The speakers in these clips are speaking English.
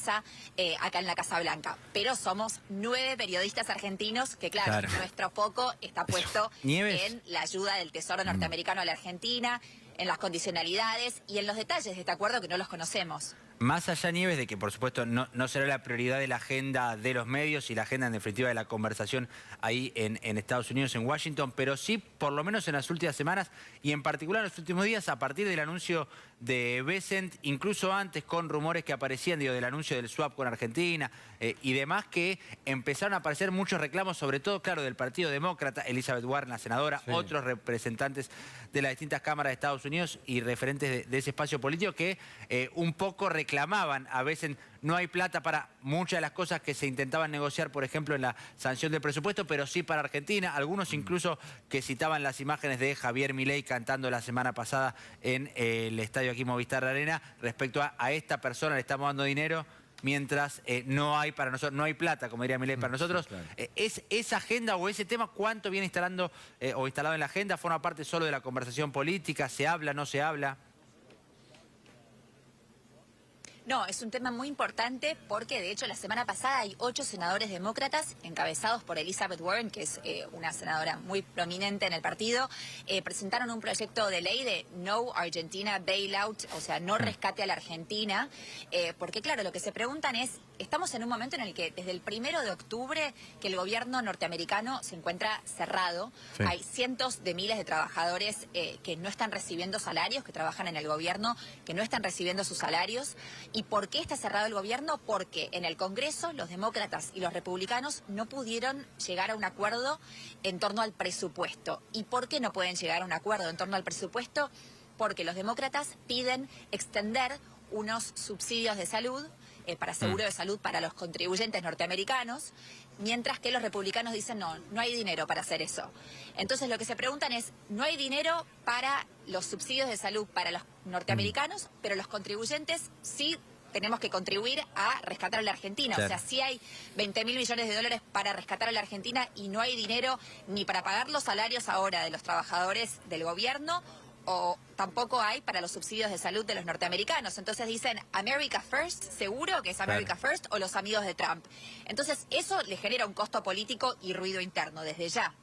prensa acá en la Casa Blanca. Pero somos 9 periodistas argentinos que, claro, nuestro foco está puesto en la ayuda del Tesoro norteamericano a la Argentina, en las condicionalidades y en los detalles de este acuerdo que no los conocemos. Más allá, Nieves, de que por supuesto no será la prioridad de la agenda de los medios y la agenda en definitiva de la conversación ahí en Estados Unidos, en Washington, pero sí, por lo menos en las últimas semanas y en particular en los últimos días, a partir del anuncio de Bessent, incluso antes con rumores que aparecían, digo, del anuncio del swap con Argentina y demás, que empezaron a aparecer muchos reclamos, sobre todo, claro, del Partido Demócrata, Elizabeth Warren, la senadora, otros representantes de las distintas cámaras de Estados Unidos y referentes de ese espacio político que un poco reclamaban a veces. No hay plata para muchas de las cosas que se intentaban negociar, por ejemplo, en la sanción del presupuesto, pero sí para Argentina. Algunos incluso que citaban las imágenes de Javier Milei cantando la semana pasada en el estadio aquí Movistar Arena respecto a esta persona le estamos dando dinero mientras no hay para nosotros, no hay plata, como diría Milei, para nosotros. Sí, claro. ¿Es esa agenda o ese tema cuánto viene instalando o instalado en la agenda? ¿Forma parte solo de la conversación política? ¿Se habla, no se habla? No, es un tema muy importante porque, de hecho, la semana pasada hay 8 senadores demócratas encabezados por Elizabeth Warren, que es una senadora muy prominente en el partido, presentaron un proyecto de ley de No Argentina Bailout, o sea, no rescate a la Argentina, porque, claro, lo que se preguntan es, estamos en un momento en el que desde el 1 de octubre que el gobierno norteamericano se encuentra cerrado, hay cientos de miles de trabajadores que no están recibiendo salarios, que trabajan en el gobierno, que no están recibiendo sus salarios. ¿Y por qué está cerrado el gobierno? Porque en el Congreso los demócratas y los republicanos no pudieron llegar a un acuerdo en torno al presupuesto. ¿Y por qué no pueden llegar a un acuerdo en torno al presupuesto? Porque los demócratas piden extender unos subsidios de salud para seguro de salud para los contribuyentes norteamericanos, mientras que los republicanos dicen no hay dinero para hacer eso. Entonces lo que se preguntan es, no hay dinero para los subsidios de salud para los norteamericanos, pero los contribuyentes sí tenemos que contribuir a rescatar a la Argentina. Claro. O sea, sí hay 20.000 millones de dólares para rescatar a la Argentina y no hay dinero ni para pagar los salarios ahora de los trabajadores del gobierno, o tampoco hay para los subsidios de salud de los norteamericanos. Entonces dicen, America First, seguro que es America First, o los amigos de Trump. Entonces eso le genera un costo político y ruido interno desde ya.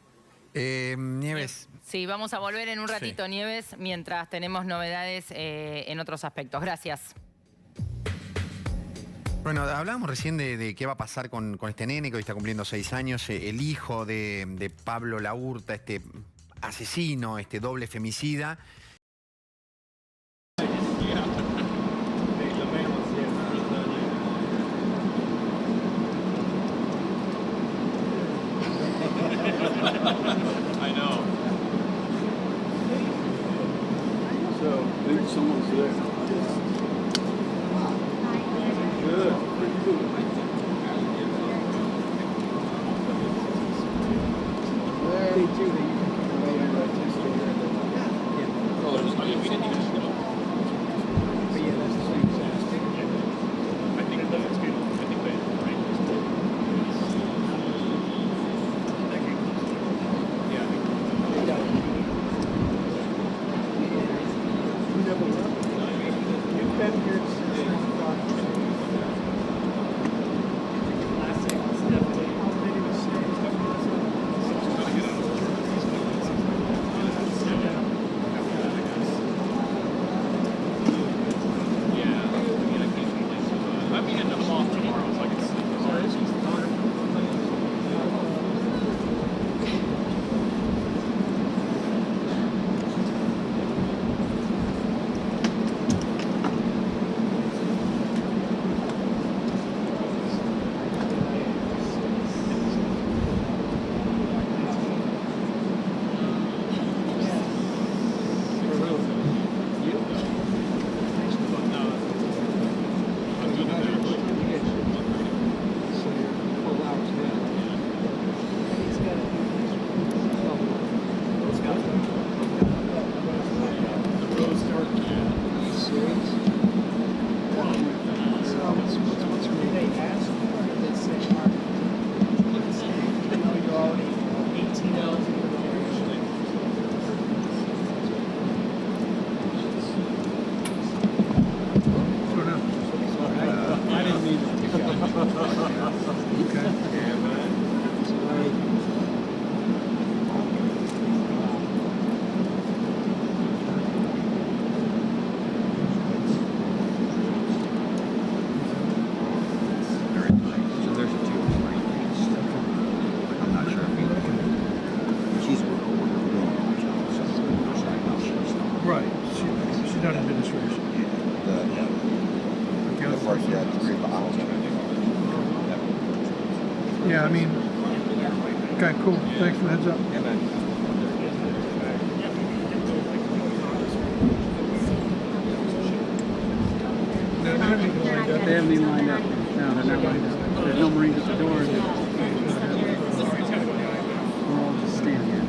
Nieves. Sí, vamos a volver en un ratito, Nieves, mientras tenemos novedades en otros aspectos. Gracias. Bueno, hablábamos recién de qué va a pasar con este nene que hoy está cumpliendo 6 años, el hijo de Pablo Laurta, este asesino, este doble femicida. I know. So, I think someone's there. Good. They do. Yeah, I mean, okay, cool. Thanks for the heads up. No, they haven't even lined up. They haven't even lined up. No, they're not lined up. There's no Marines at the door. We're all just standing here.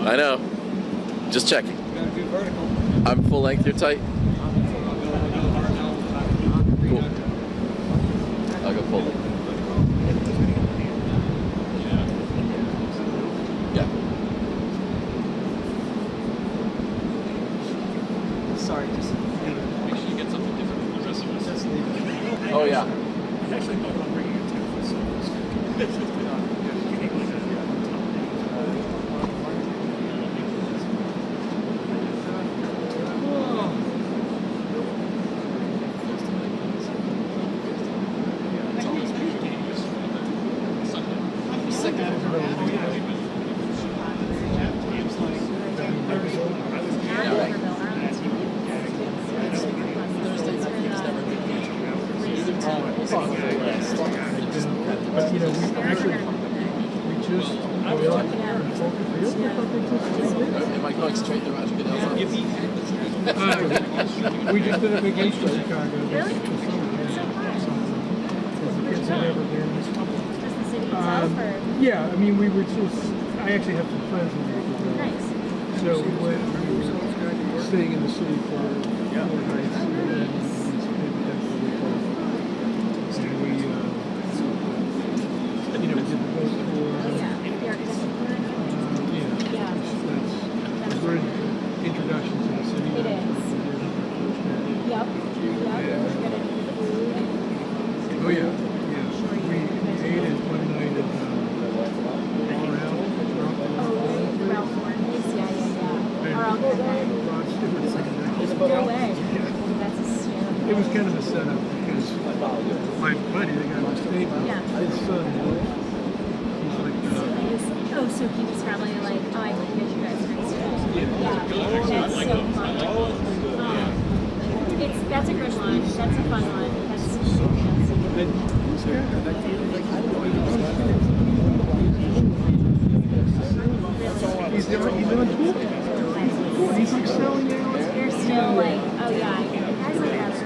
I know. Just checking. I'm full length, you're tight? Cool. I'll go full length. Yeah. Sorry, just make sure you get something different from the rest of us. Oh, yeah. I'm actually not bringing it to But you know, we just Am I going straight to Roger Goodell's office? we just did a vacation in Chicago. Really? Yeah, I mean, we were just, I actually have some friends in there. Nice. So we were staying in the city for 4 nights. And then we, you know, we did the boat tour. That's great introduction to the city. It is. Yep. Oh yeah, yeah. We ate it one night at No way. It was kind of a setup because my buddy, the guy who stayed with, his son, he's like, oh, so he was probably like, oh, I think you guys next to it. yeah. That's so fun. That's a good one. That's a fun one. He's doing cool. He's excelling now. You're still like, oh yeah, I get it. That's what that's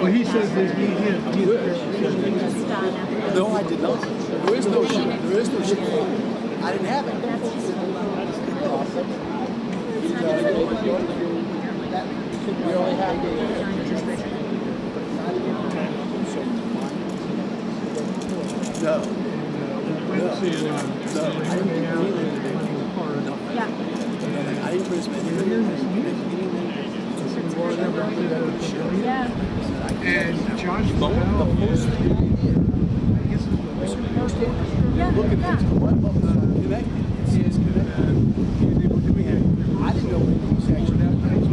Well, he says that he just done after. No, I did not. There is no shit. There is no shit. I didn't have it. That's just We only have No. went to hanging out and playing the park. yeah. I didn't put as many. Yeah. And Josh Bell, Yeah. Look at that. I didn't know it was actually that nice.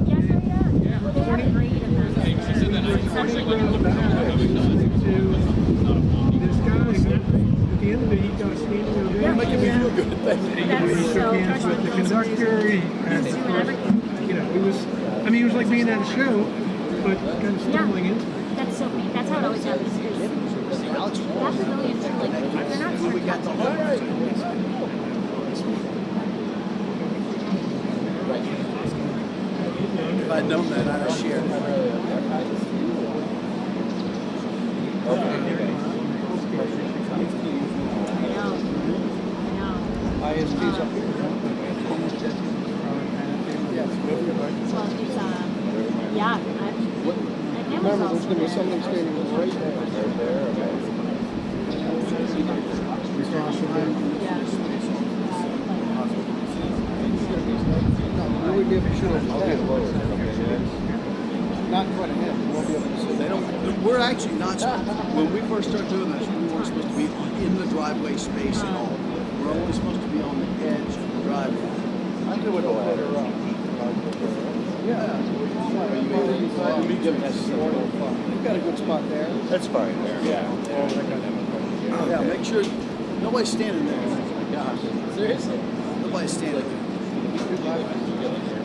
Yeah. Well, they have a great event. This guy, at the end of it, he got standing over there. Making me feel good. Thank you. He shook hands with the conductor. He was, I mean, it was like being at a show, but kind of stumbling into it. That's so neat. That's how it always happens. That's really interesting. Like, they're not sure. If I'd known that, I'd have shared it. ISP's up here. Yeah. Remember, there's going to be something standing right there. Really give a shit over that. Not quite ahead. We won't be able to see. They don't. We're actually not. When we first started doing this, we weren't supposed to be in the driveway space at all. We're only supposed to be on the edge of the driveway. I do it all. Yeah. You've got a good spot there. That's fine there. Yeah. Yeah, make sure nobody's standing there. Gosh, seriously? Nobody's standing there.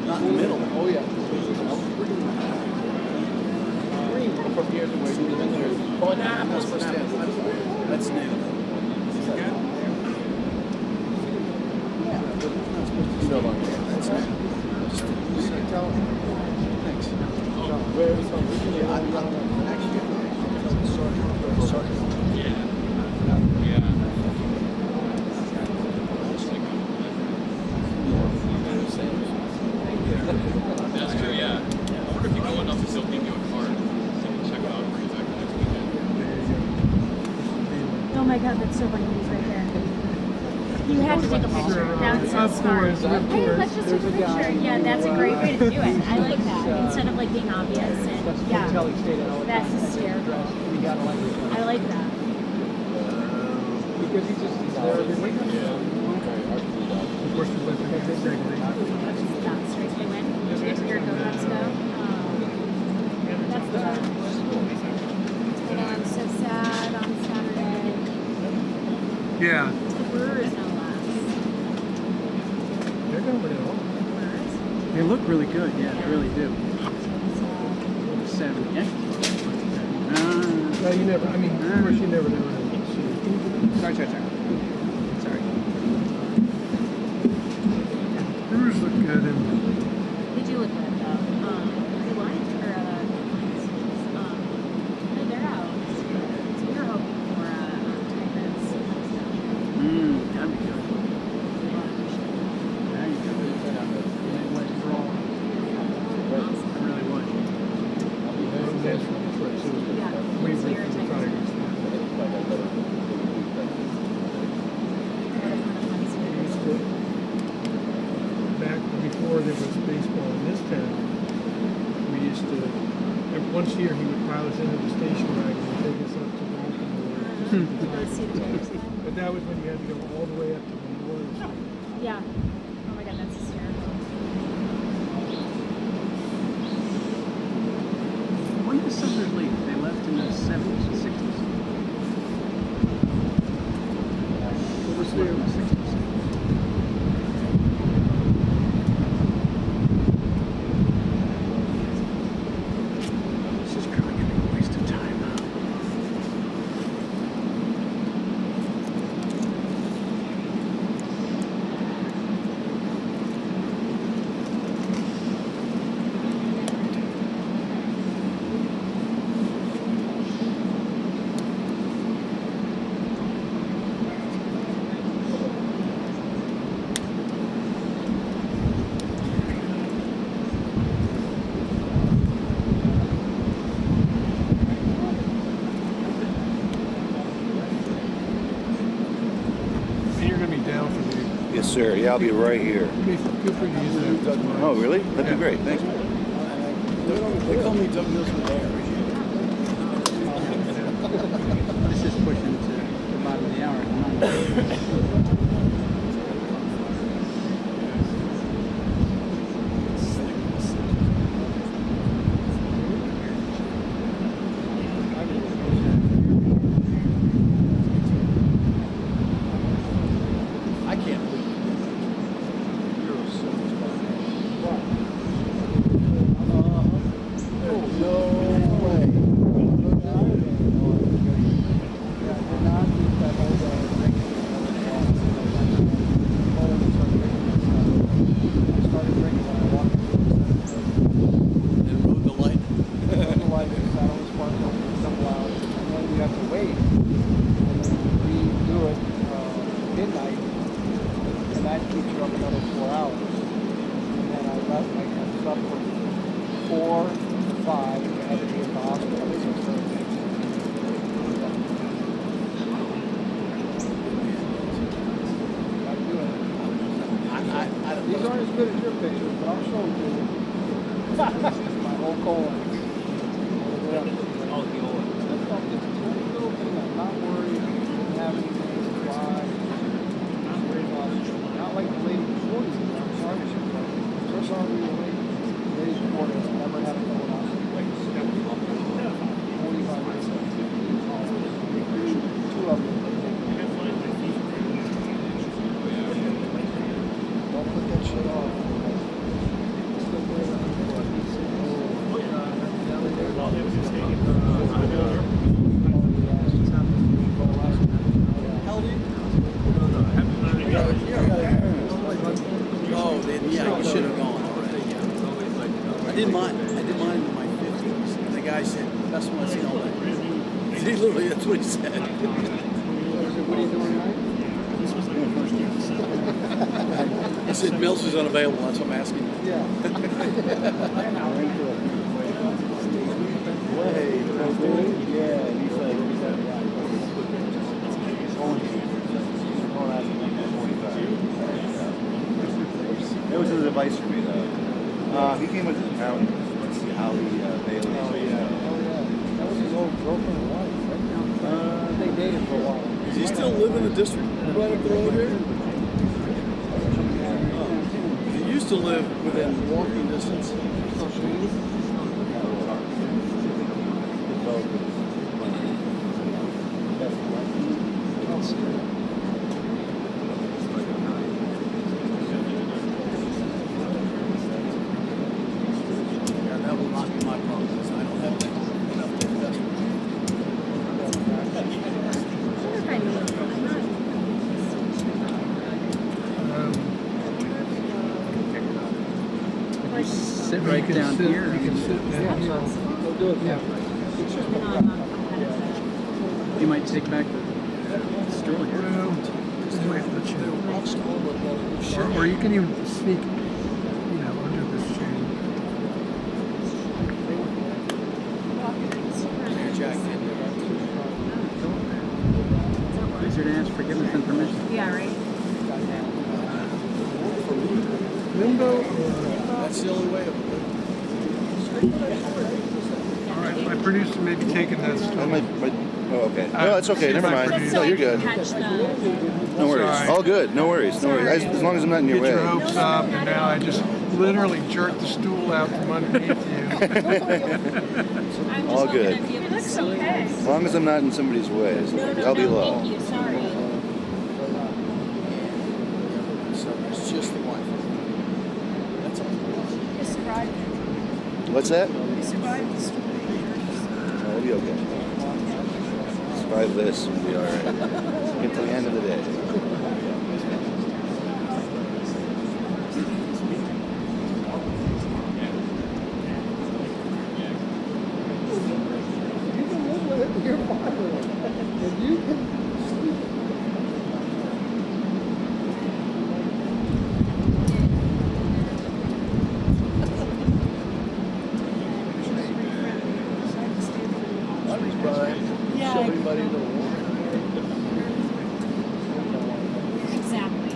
Not in the middle. Oh yeah. Green from here to where you live in there. Oh, an apple. That's new. No longer. That's new. Just tell them. Thanks. Where is it? Actually, sorry. That's true, yeah. I wonder if you go enough to still give you a card. So check it out for exactly next weekend. Oh my god, that's so funny. He's right there. You have to take a picture. That's so smart. Hey, let's just take a picture. Yeah, that's a great way to do it. I like that. Instead of like being obvious and yeah, that's hysterical. I like that. Because he just is there every week. Of course, he's like, Yeah, straight to win. Just get to your go-nuts go. That's the best. And I'm so sad on Saturday. yeah. The Brewers no less. They're going pretty well. Brewers? They look really good, yeah, they really do. So, 70, yeah? No, you never, I mean, of course you never know. Sorry. Brewers look good and they do look good though. The Lions or no, they're out. So we're hoping for Tigers. That'd be good. There you go. They went wrong. I really would. that's for it too. Yeah, We this year root for the Tigers. Tigers. Back before there was baseball in this town, we used to, once a year he would pile us into the station wagon and take us up to Baltimore. You want to see the Tigers then? But that was when you had to go all the way up to the Memorial Street. Yeah. Oh my god, that's hysterical. When did the Southerners leave? They left in the 70s and 60s. It was In the 60s. This is kind of getting a waste of time. And you're going to be down for the, Yes, sir. Yeah, I'll be right here. feel free to use that. Oh, really? That'd be great. Thanks. They call me Doug Mills with air. This is pushing to the bottom of the hour at the moment. I can't believe it. You're so much fun. No way. And rode the light. Midnight, and that keeps you up another 4 hours. And then I slept from 4 to 5, and I had to be at the hospital at 6:30. These aren't as good as your pictures, but I'll show them to you. My whole colon. That stuff is just a little thing. I'm not worried. I didn't have anything to fly. Not like the lady before you. I'm sorry she was like, so sorry we were late. The lady before us never had a colonoscopy. 45 minutes. Two of them. Don't put that shit off. Yeah, you should have gone already. I did mine in my 50s. And the guy said, best one I've seen all day. He literally, that's what he said. What are you doing tonight? He said Mills is unavailable, that's what I'm asking. Yeah. That was his advice for me, though. He came with his accountant. Let's see how he Bailey. Oh, yeah. That was his old girlfriend and wife, right? They dated for a while. Does he still live in the district right up the road here? He used to live within walking distance. That will not be my problem, because I don't have enough to invest with. Sit right down here. You can sit down here. Go do it. Yeah. You might take back the stool here. Well, they might let you. Or you can even sneak, under this chain. Easier to ask forgiveness than permission. Yeah, right. Limbo. That's the only way of it. All right, my producer may be taking that stool. Oh, okay. No, it's okay. Never mind. No, you're good. No worries. Sorry. All good. No worries. No worries. As long as I'm not in your Get way. your hopes up, and now I just literally jerked the stool out from underneath you. All good. It looks okay. As long as I'm not in somebody's way, I'll be low. Thank you. Sorry. So it's just the wife. That's all. You survived. What's that? You survived the story. I'll be okay. Survive this, we'll be all right. Get to the end of the day. You're popular. And you can sleep. Show everybody the water. Exactly.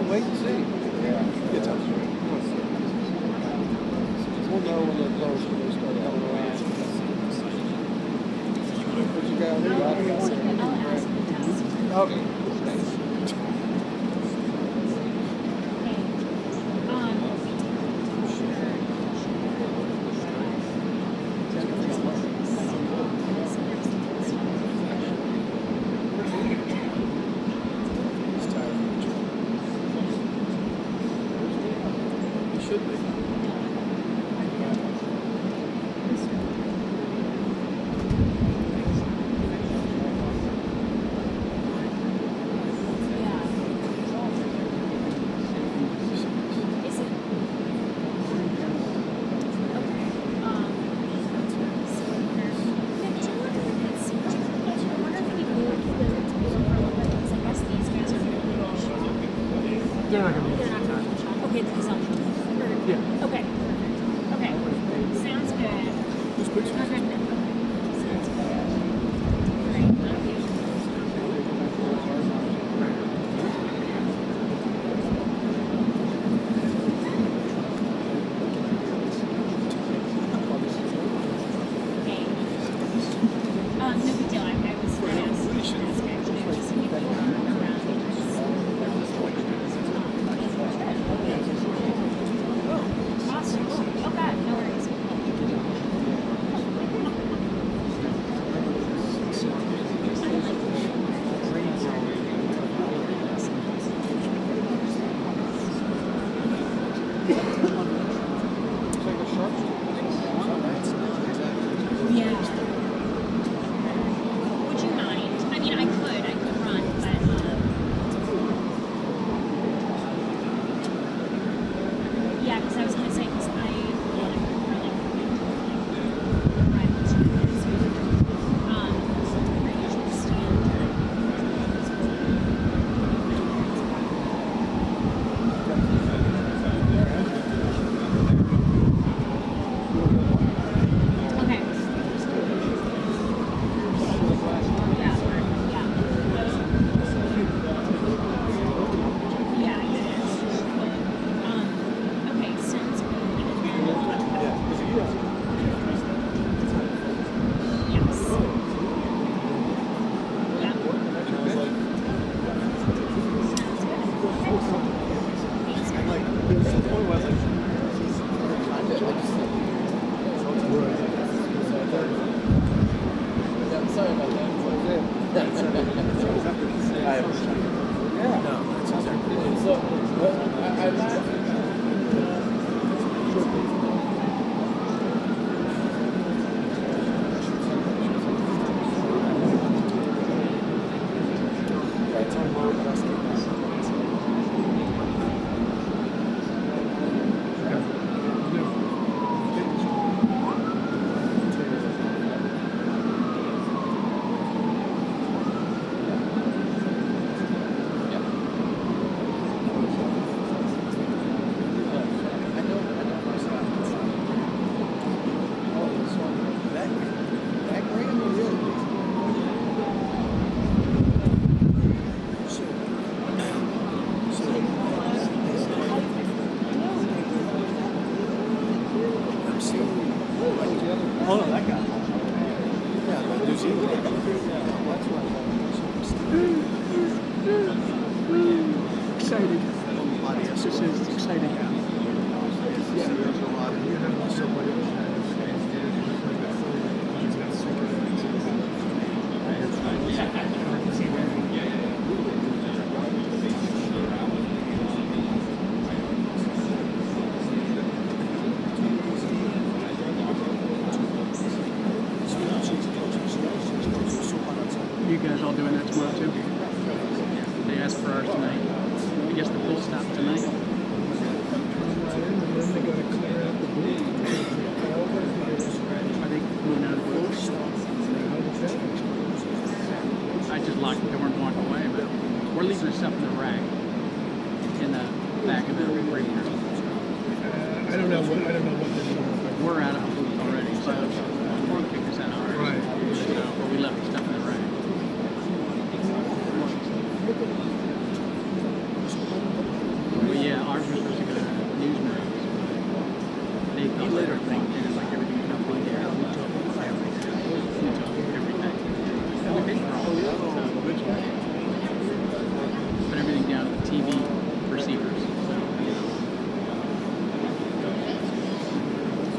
Wait and see. Yeah. It's up. We'll know when they're close when they start coming around. What you got? Okay. No big deal. I was going to ask Awesome. Oh, God, no worries. Yeah. Would you mind? I mean, I could run, but yeah, because I was gonna say, because I usually stand. Okay. Okay, sounds good. Yes. Yeah. Sorry about that. Oh, no, that guy. Yeah, but New Zealand. Excited. This is exciting. Yeah, there's a lot of somebody You guys all doing that tomorrow too? They asked for ours tonight. I guess the poll stopped tonight. and then they got to clear out the booth. Are they moving out of the booth? I just locked the door and walked away, but we're leaving our stuff in the rack in the back of the refrigerator. I don't know what they're doing. We're out of the booth already, so we're going to kick us out of ours. Right. So, where we left the stuff in the rack. Well, yeah, ours was supposed to go to Newsmax. They thought they were thinking like everything was up in there. We took everything. And we paid for all of it. So, put everything down to the TV receivers. So,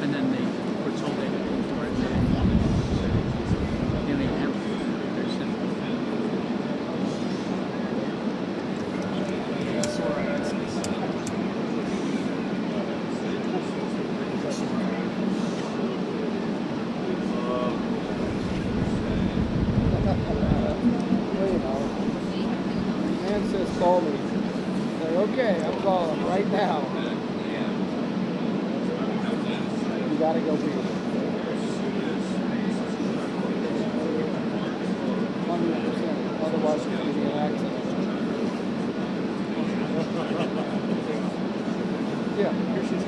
and then they were told they would pay for it. They don't even have it. They're simple. Man says call me. Say, okay, I'm calling right now. You gotta go be. 100%. Otherwise, it could be an accident. Yeah, here she is.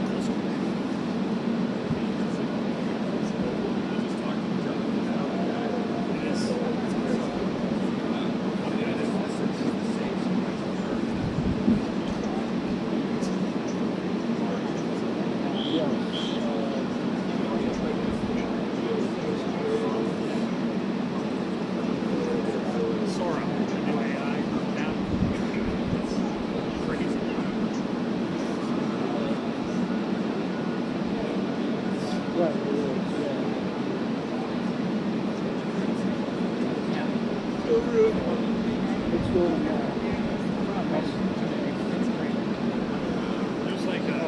There's like a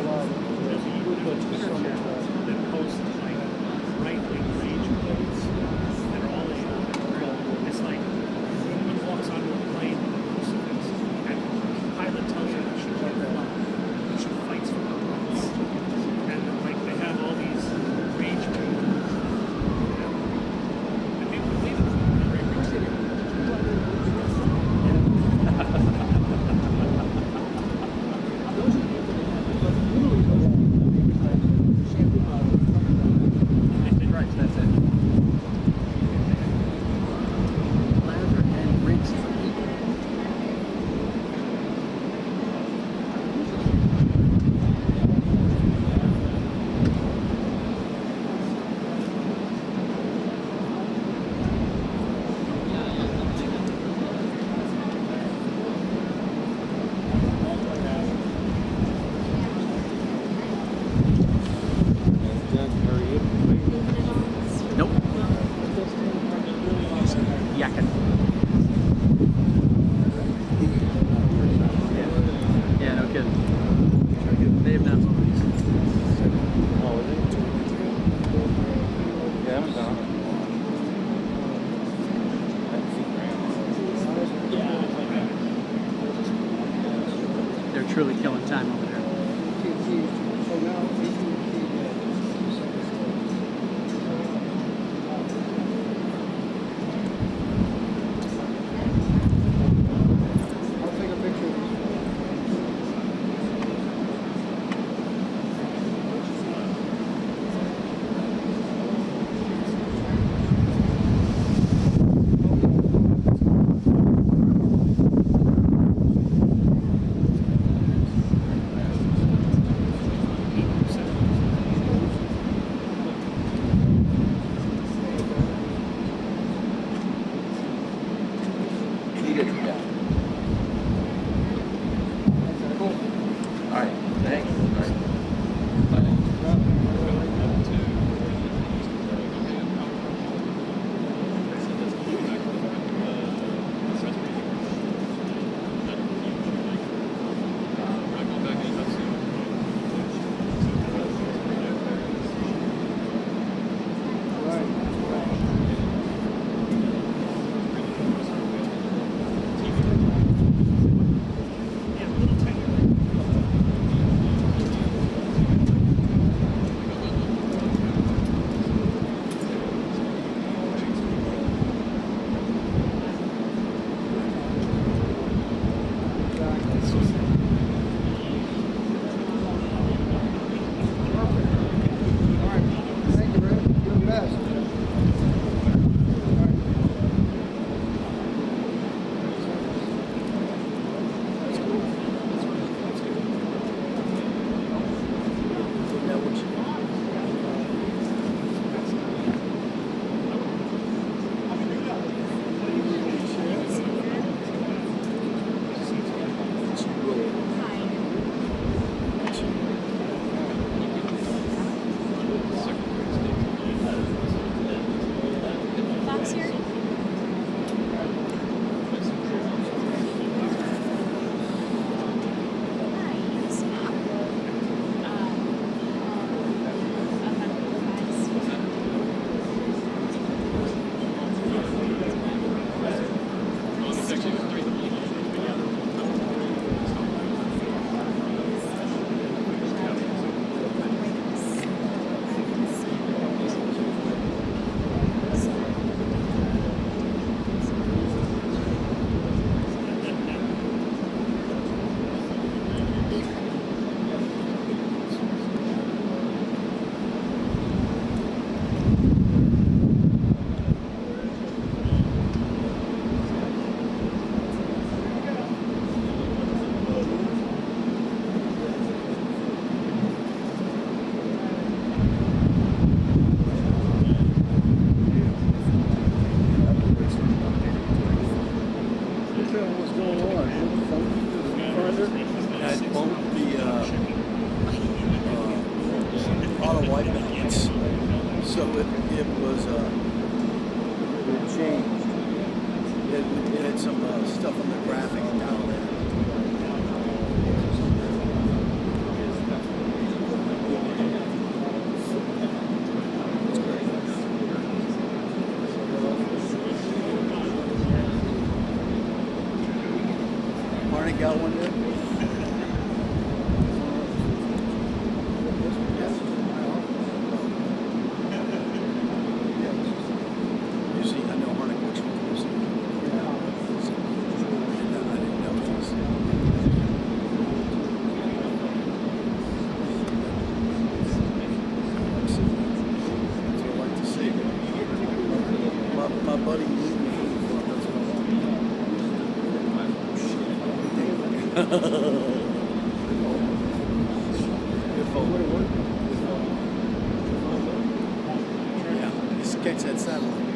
Twitter channel that posts like right-wing rage quotes that are all it's like someone walks onto a plane with a crucifix and the pilot tells you you should fight for God, you should fight for God. And like they have all these rage quotes. And people believe it. Truly killing time over there. It had some stuff on the graphic down there. Marnie got one there? Usually, I know Marnie works with this. I didn't know this. That's what I like to see. My buddy moved me from the front. That's what I want. Good phone. Yeah, this kicks that satellite.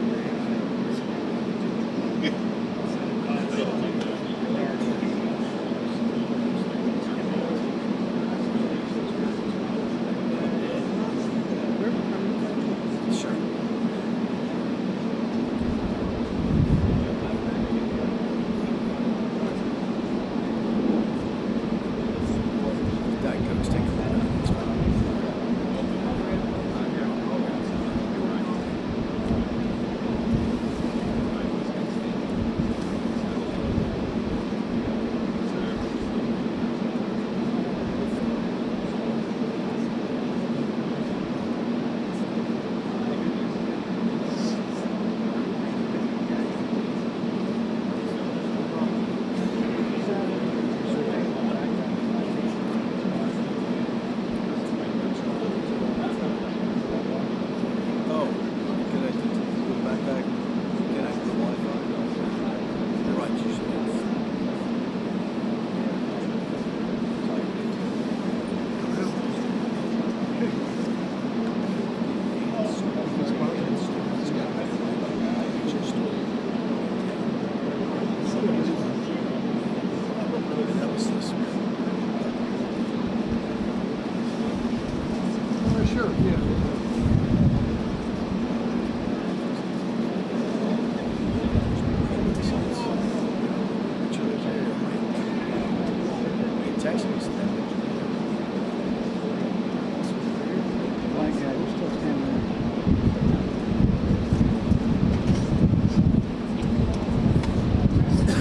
Sure. Diet Coke's taking that out. It's fine. Oh, connected to the backpack. Connected to the Wi-Fi. You're right, you should. That was this. Sure, yeah.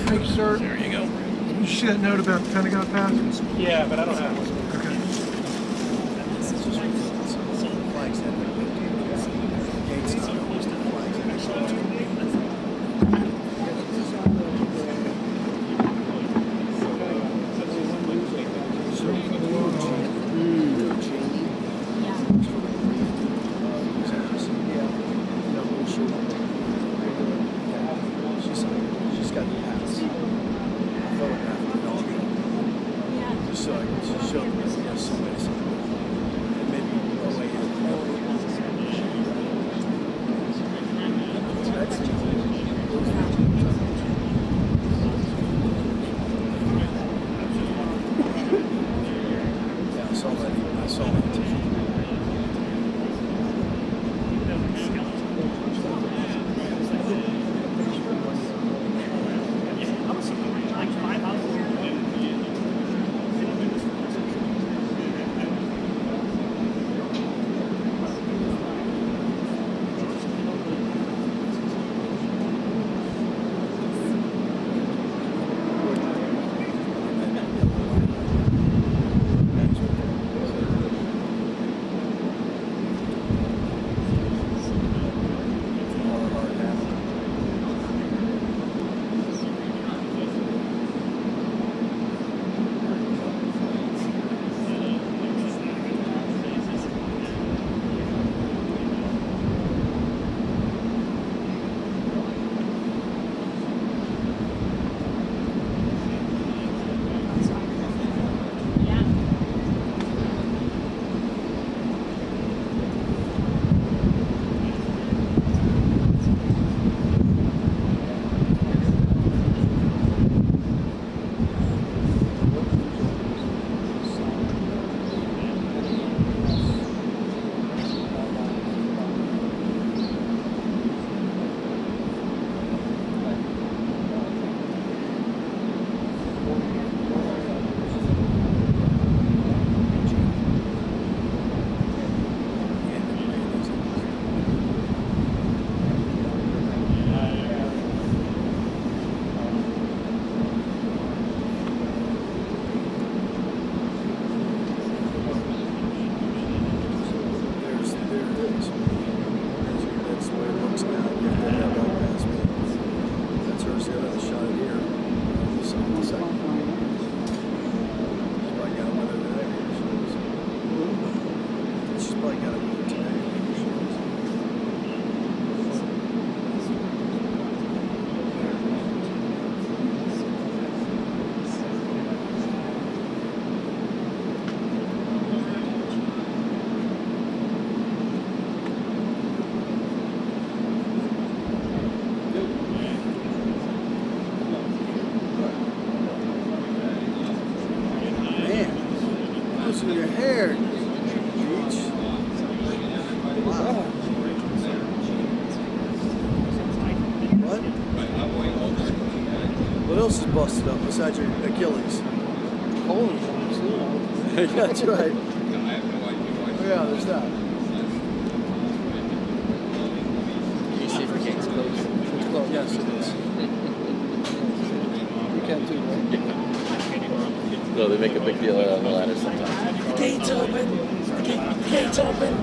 Thank you, sir. There you go. Did you see that note about the Pentagon pass? Yeah, but I don't have one. Okay. Flags that gates flags. She's got the pass. Photograph of the dog. Just so I can show them. else is busted up besides your Achilles? Holy shit. That's right. Oh, yeah, there's that. Can you see if the gate's closed? It's closed. Yes, it is. You can too, right? No, they make a big deal out of the ladder sometimes. Gate's open. Gate's open.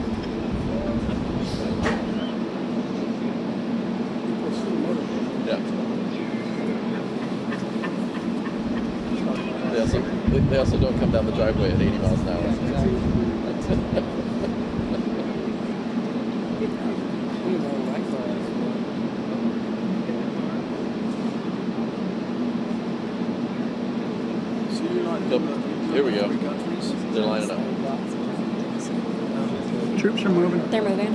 Yeah. They also don't come down the driveway at 80 miles an hour. Here we go. They're lining up. Troops are moving. They're moving.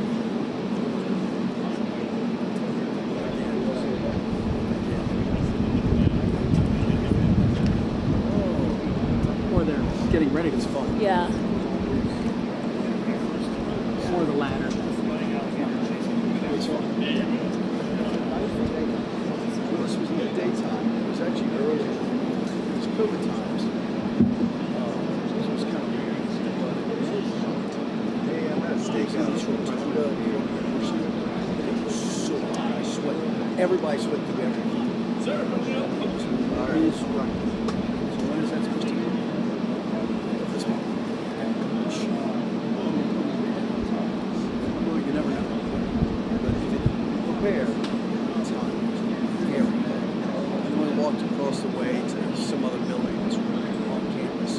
Or they're getting ready to spawn. Yeah. Or the ladder. This was in the daytime. It was actually early. It was COVID times. This was kind of weird. Hey, I'm at a steakhouse from Toyota. It was so hot. I sweat. Everybody sweat through everything. All right. So when is that supposed to be? This month. Well, you never know. But if it prepare, it's hot. And when we walked across the way to some other building that's on campus,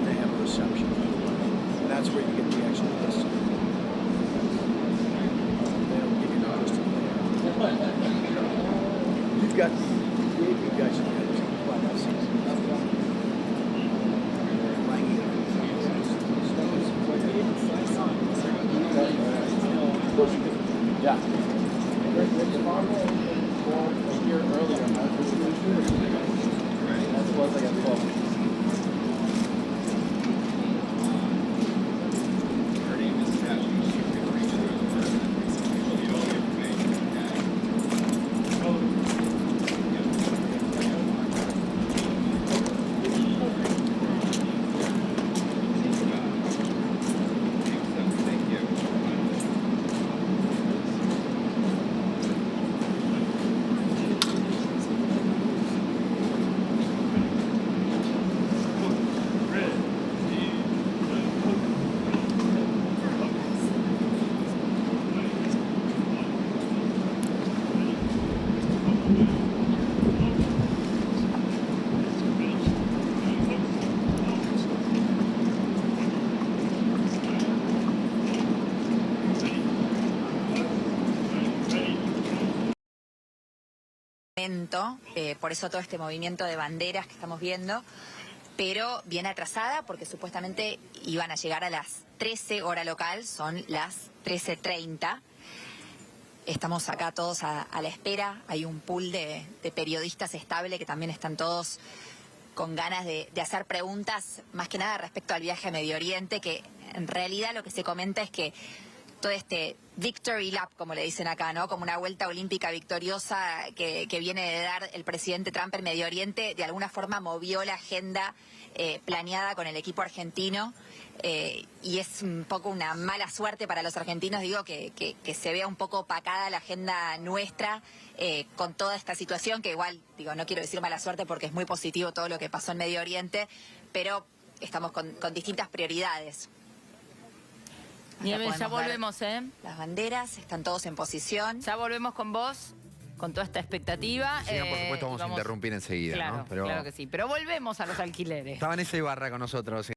they have a reception. And that's where you get the actual list. They don't give you the list of there. You've got the you guys should have Yeah. Here earlier, that was like a 12. Por eso todo este movimiento de banderas que estamos viendo, pero viene atrasada porque supuestamente iban a llegar a las 13 hora local, son las 13:30. Estamos acá todos a la espera, hay un pool de periodistas estable que también están todos con ganas de hacer preguntas, más que nada respecto al viaje a Medio Oriente, que en realidad lo que se comenta es que todo este victory lap, como le dicen acá, ¿no? Como una vuelta olímpica victoriosa que viene de dar el presidente Trump en Medio Oriente, de alguna forma movió la agenda planeada con el equipo argentino, y es un poco una mala suerte para los argentinos, digo, que se vea un poco opacada la agenda nuestra con toda esta situación, que igual, digo, no quiero decir mala suerte porque es muy positivo todo lo que pasó en Medio Oriente, pero estamos con distintas prioridades. Nieves, ya volvemos, ¿eh? Las banderas, están todos en posición. Ya volvemos con vos, con toda esta expectativa. Sí, por supuesto vamos a interrumpir enseguida, claro, ¿no? Pero claro que sí. Pero volvemos a los alquileres. Estaba Vanessa Ibarra con nosotros.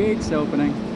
gates opening.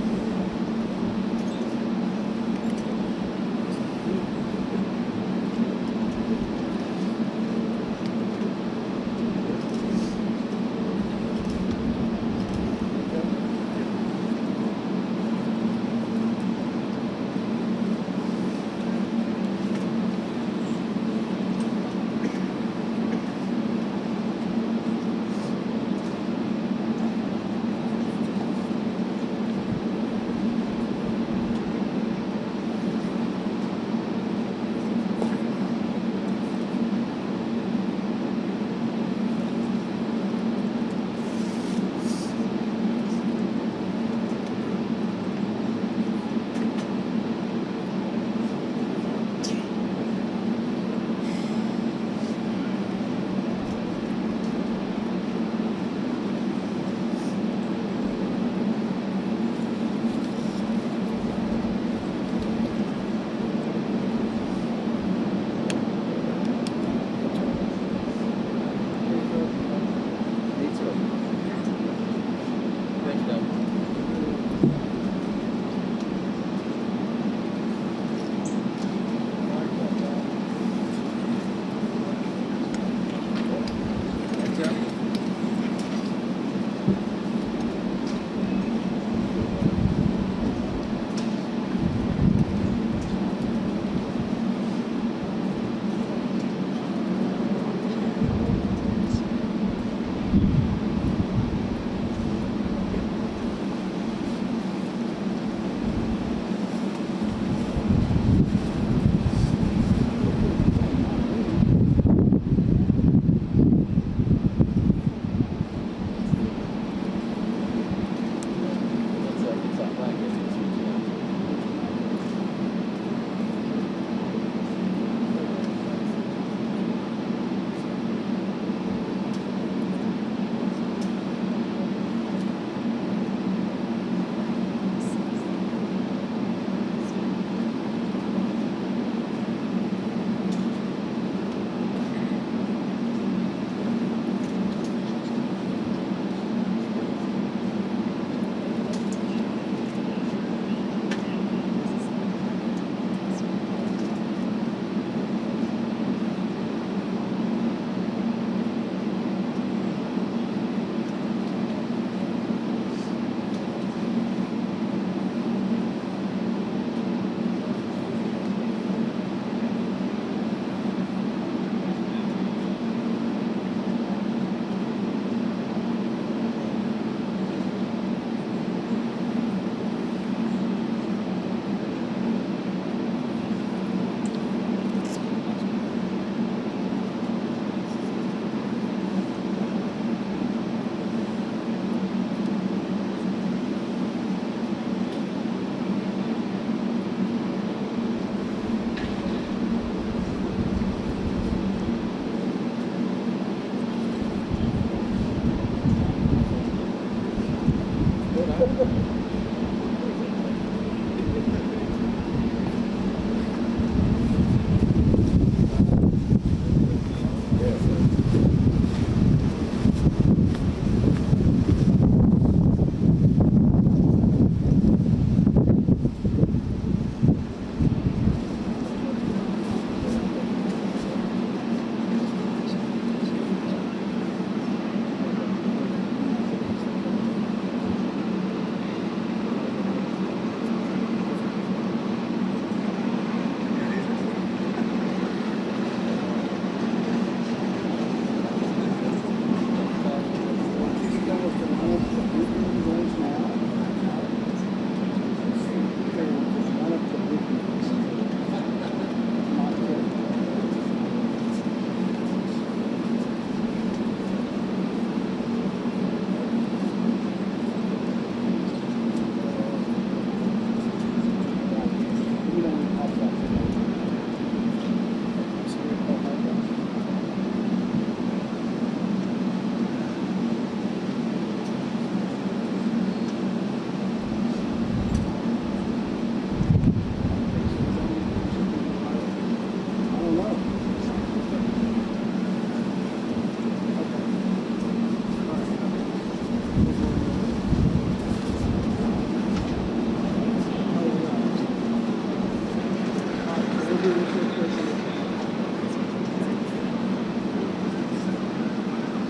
do this real quick.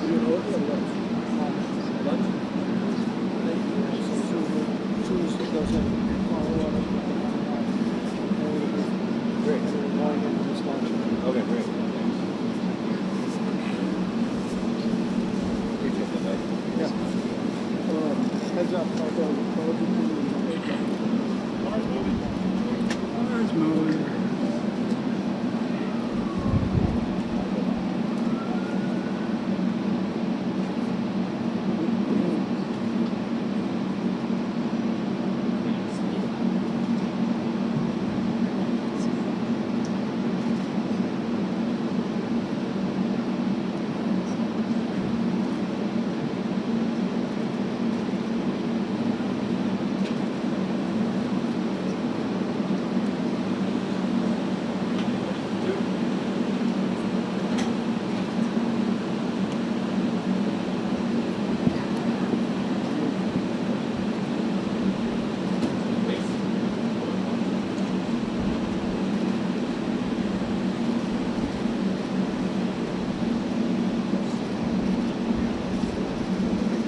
You know what? Lunch? Tuesday goes in Colorado. Great. And we're going into this lunch. Okay, great. Appreciate that, mate. Yeah. Heads up, I'll go. Car's moving.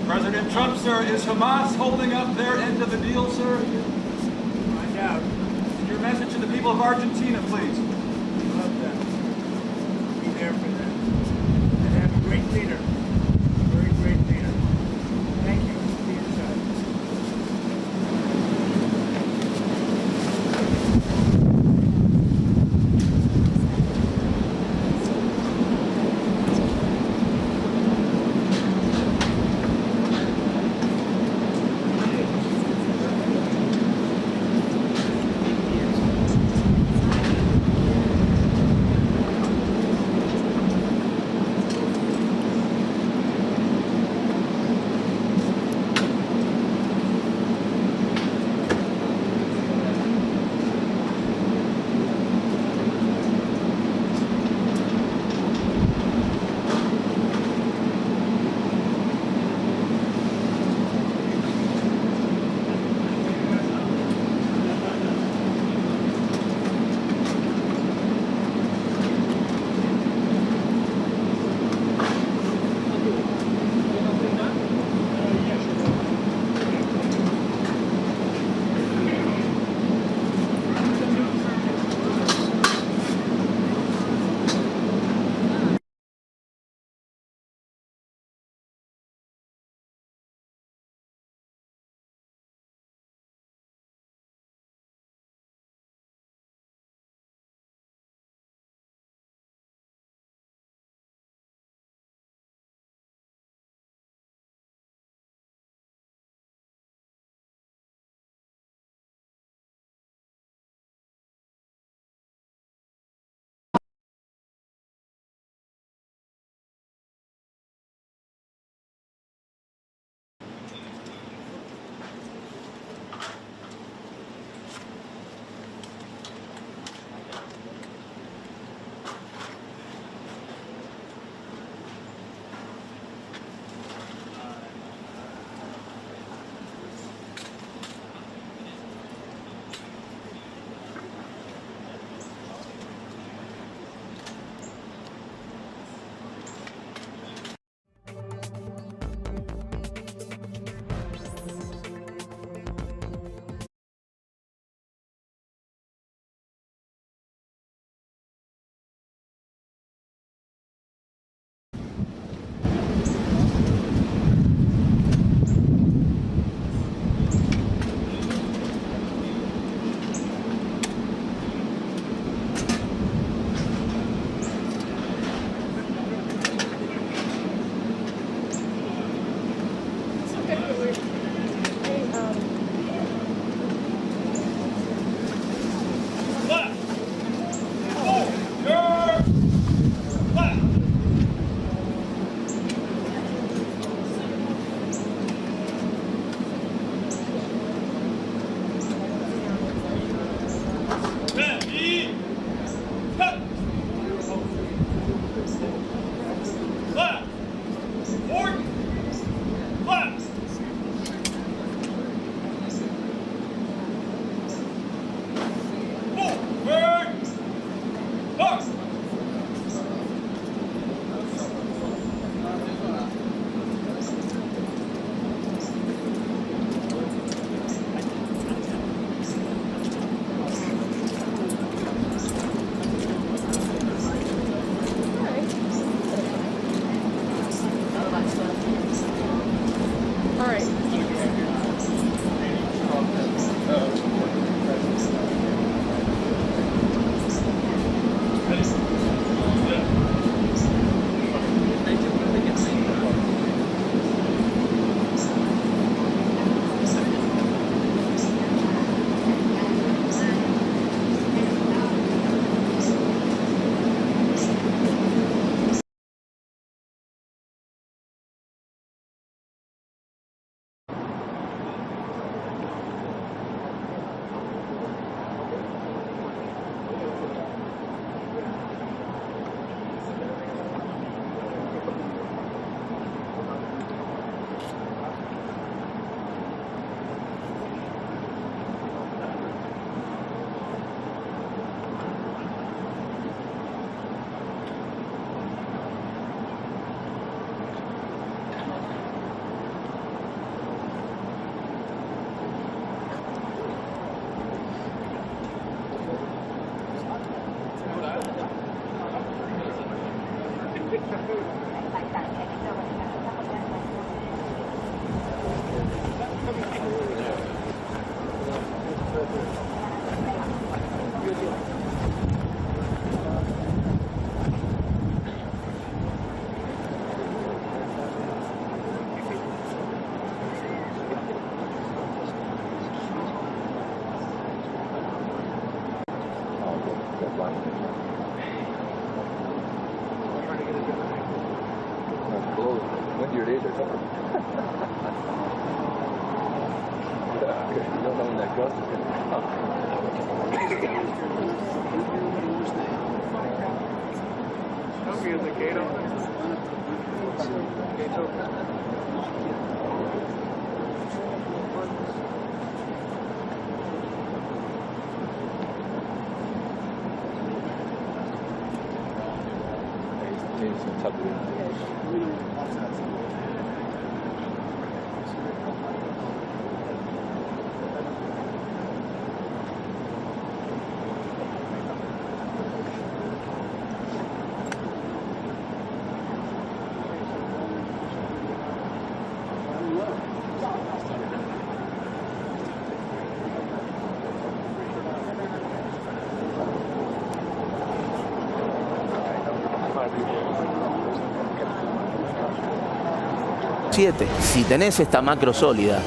President Trump, sir, is Hamas holding up their end of the deal, sir? Find out. Your message to the people of Argentina, please. Love them. Be there for them. And have a great leader. Very great leader. Thank you. Be inside. When your days are coming. You don't know when that gust is going to come. Is the gate open? Gate's open. Si tenés esta macro sólida.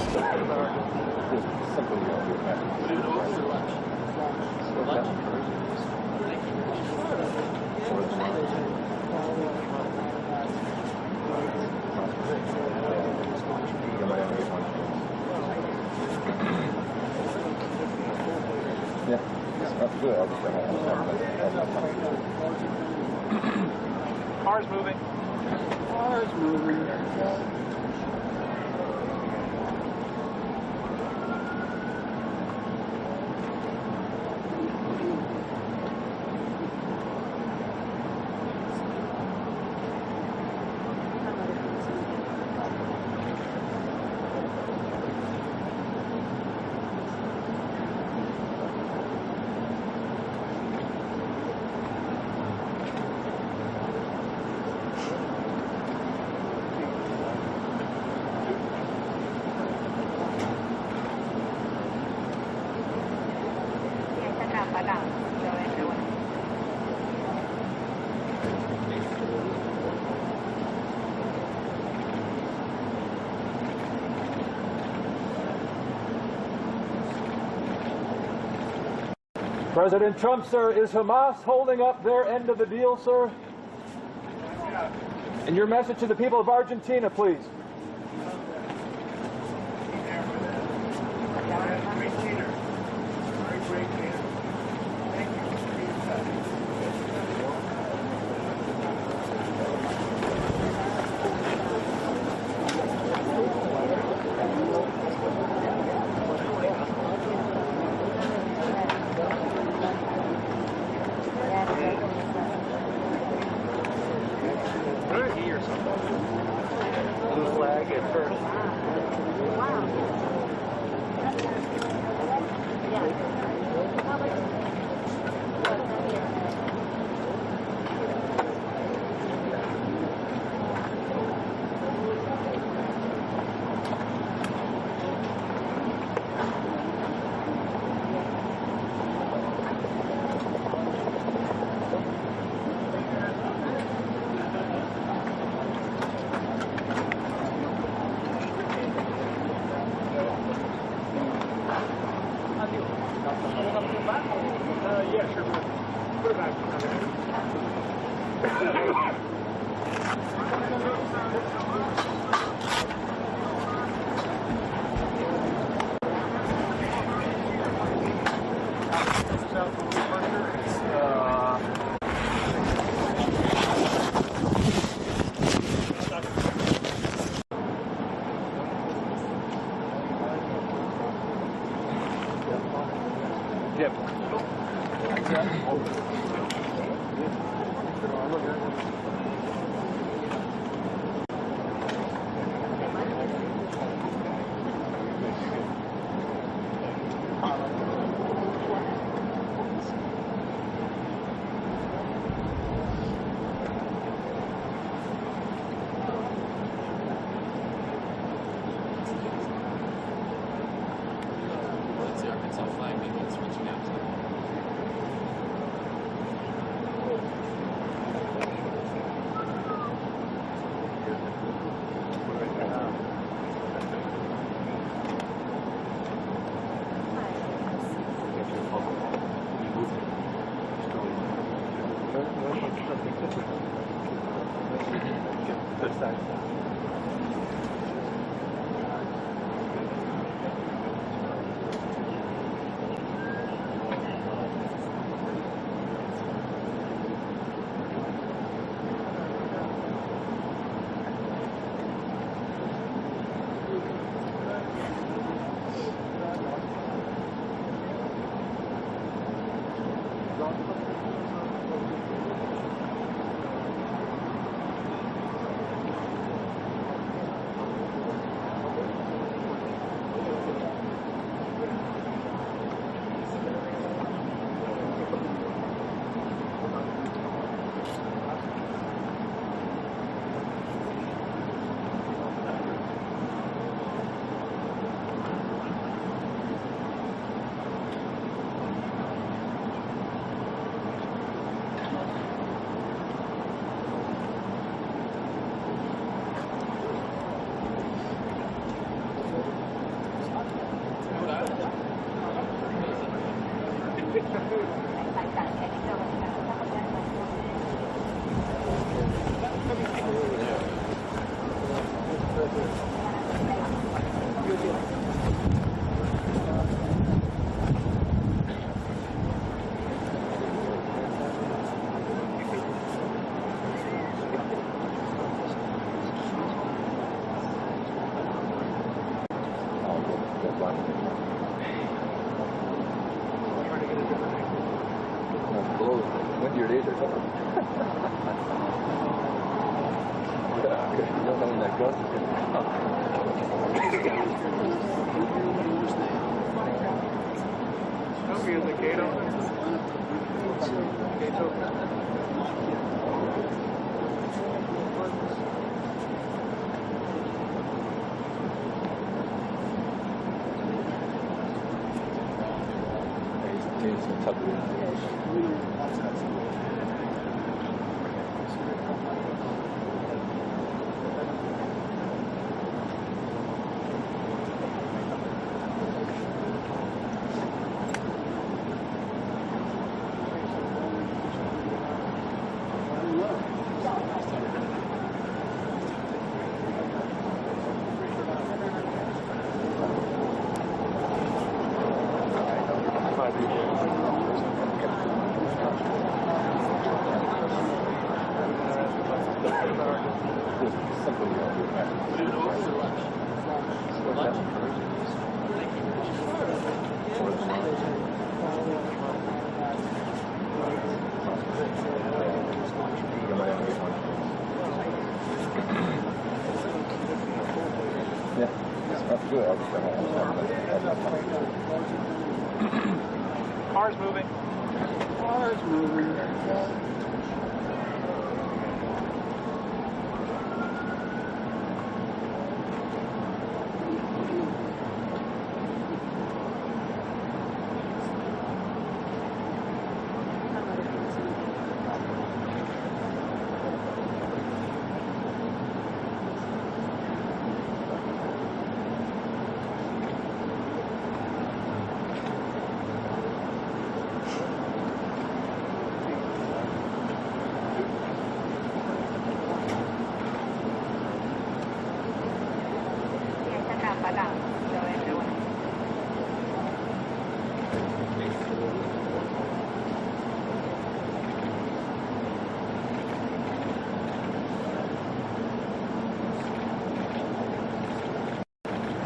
Car's moving. Car's moving. President Trump, sir, is Hamas holding up their end of the deal, sir? And your message to the people of Argentina, please. Yeah, sure. Put it back. Car's moving. Car's moving.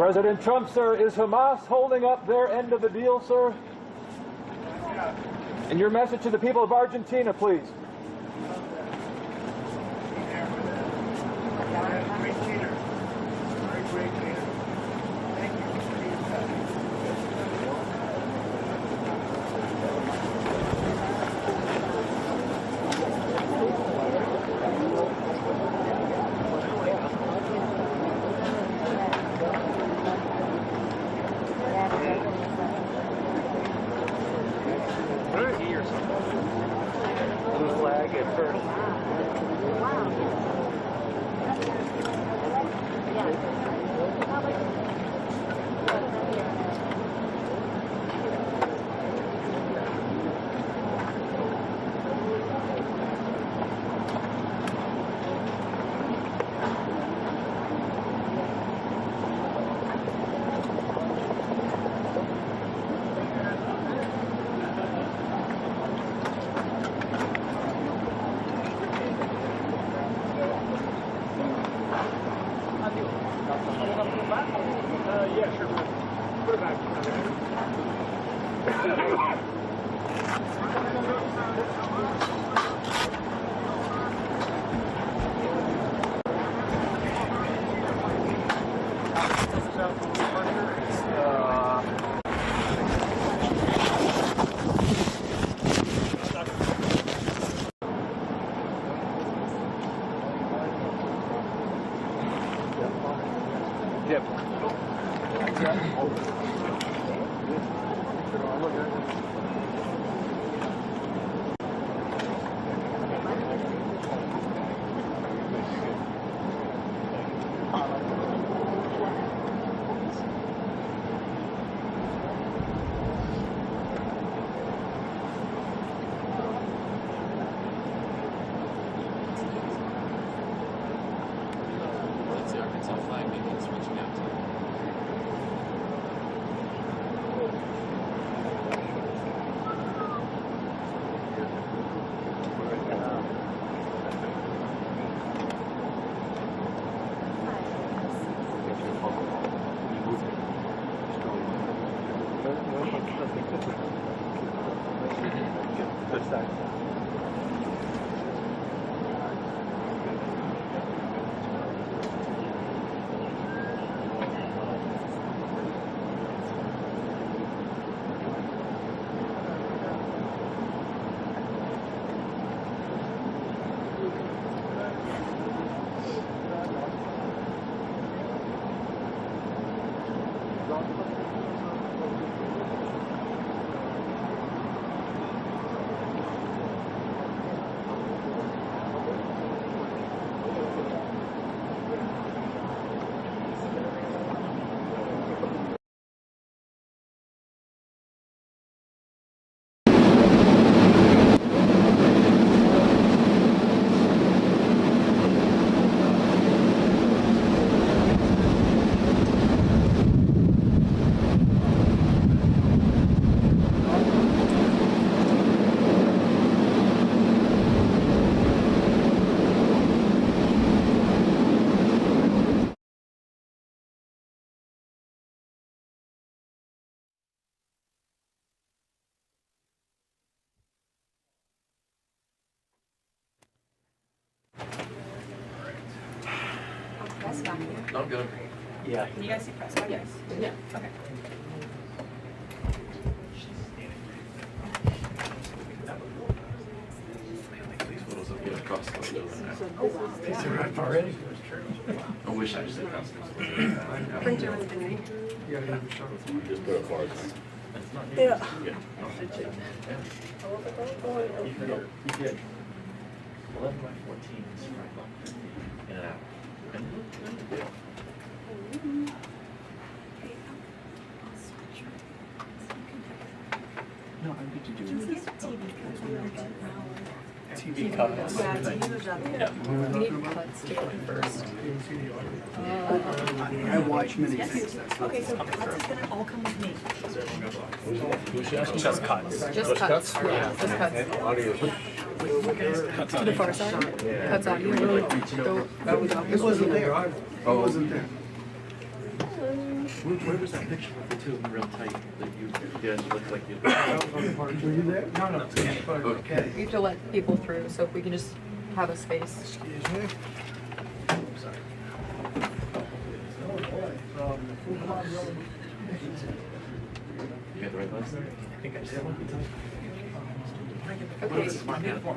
President Trump, sir, is Hamas holding up their end of the deal, sir? And your message to the people of Argentina, please. Great leader. Very great leader. Thank you. I'm good. Yeah. Can you guys see press? Yes. Yeah. Okay. These photos of you across the building. These are up already? I wish I just did cross the Printer with the name. Just put a card. Yeah. Yeah. You did. 11 by 14 is right in and out. No, I'm good to do it. TV cuts. Yeah. We need cuts to go first. I watch many things. Okay, so cuts is gonna all come with me. Just cuts. Just cuts. Yeah, just cuts. To the far side. Cuts audio. It wasn't there. It wasn't there. Where was that picture of the two of them real tight that you guys looked like you? Were you there? No. Okay. We have to let people through, so if we can just have a space. Excuse me. Sorry. You got the right list? I think I just have one. Okay,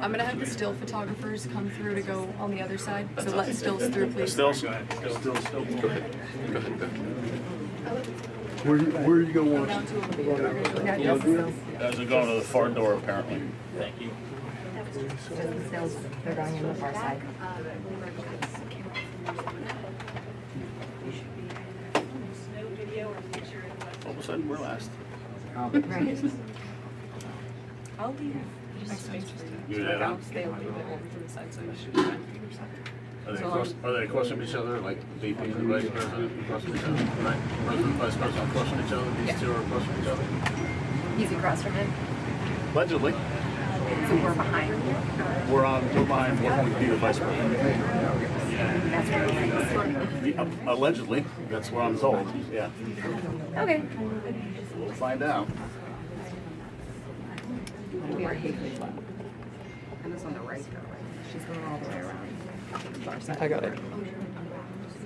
I'm gonna have the still photographers come through to go on the other side, so let stills through, please. Stills? Go ahead. Go ahead. Where are you going to watch? Down to over the yeah, just the stills. Guys are going to the far door, apparently. Thank you. Just the stills, they're going in the far side. All of a sudden, we're last. Right. I'll leave my space for you. You do that, huh? I'll stay a little bit over to the side, so you should be fine. Are they across from each other, like VP and the vice president across from each other? Right? President and vice president across from each other? These two are across from each other? He's across from him. Allegedly. So we're behind him. We're behind what would be the vice president. That's where Allegedly, that's what I'm told. Yeah. Okay. We'll find out. We are halfway flat. And it's on the right though, right? She's going all the way around. Far side. I got it.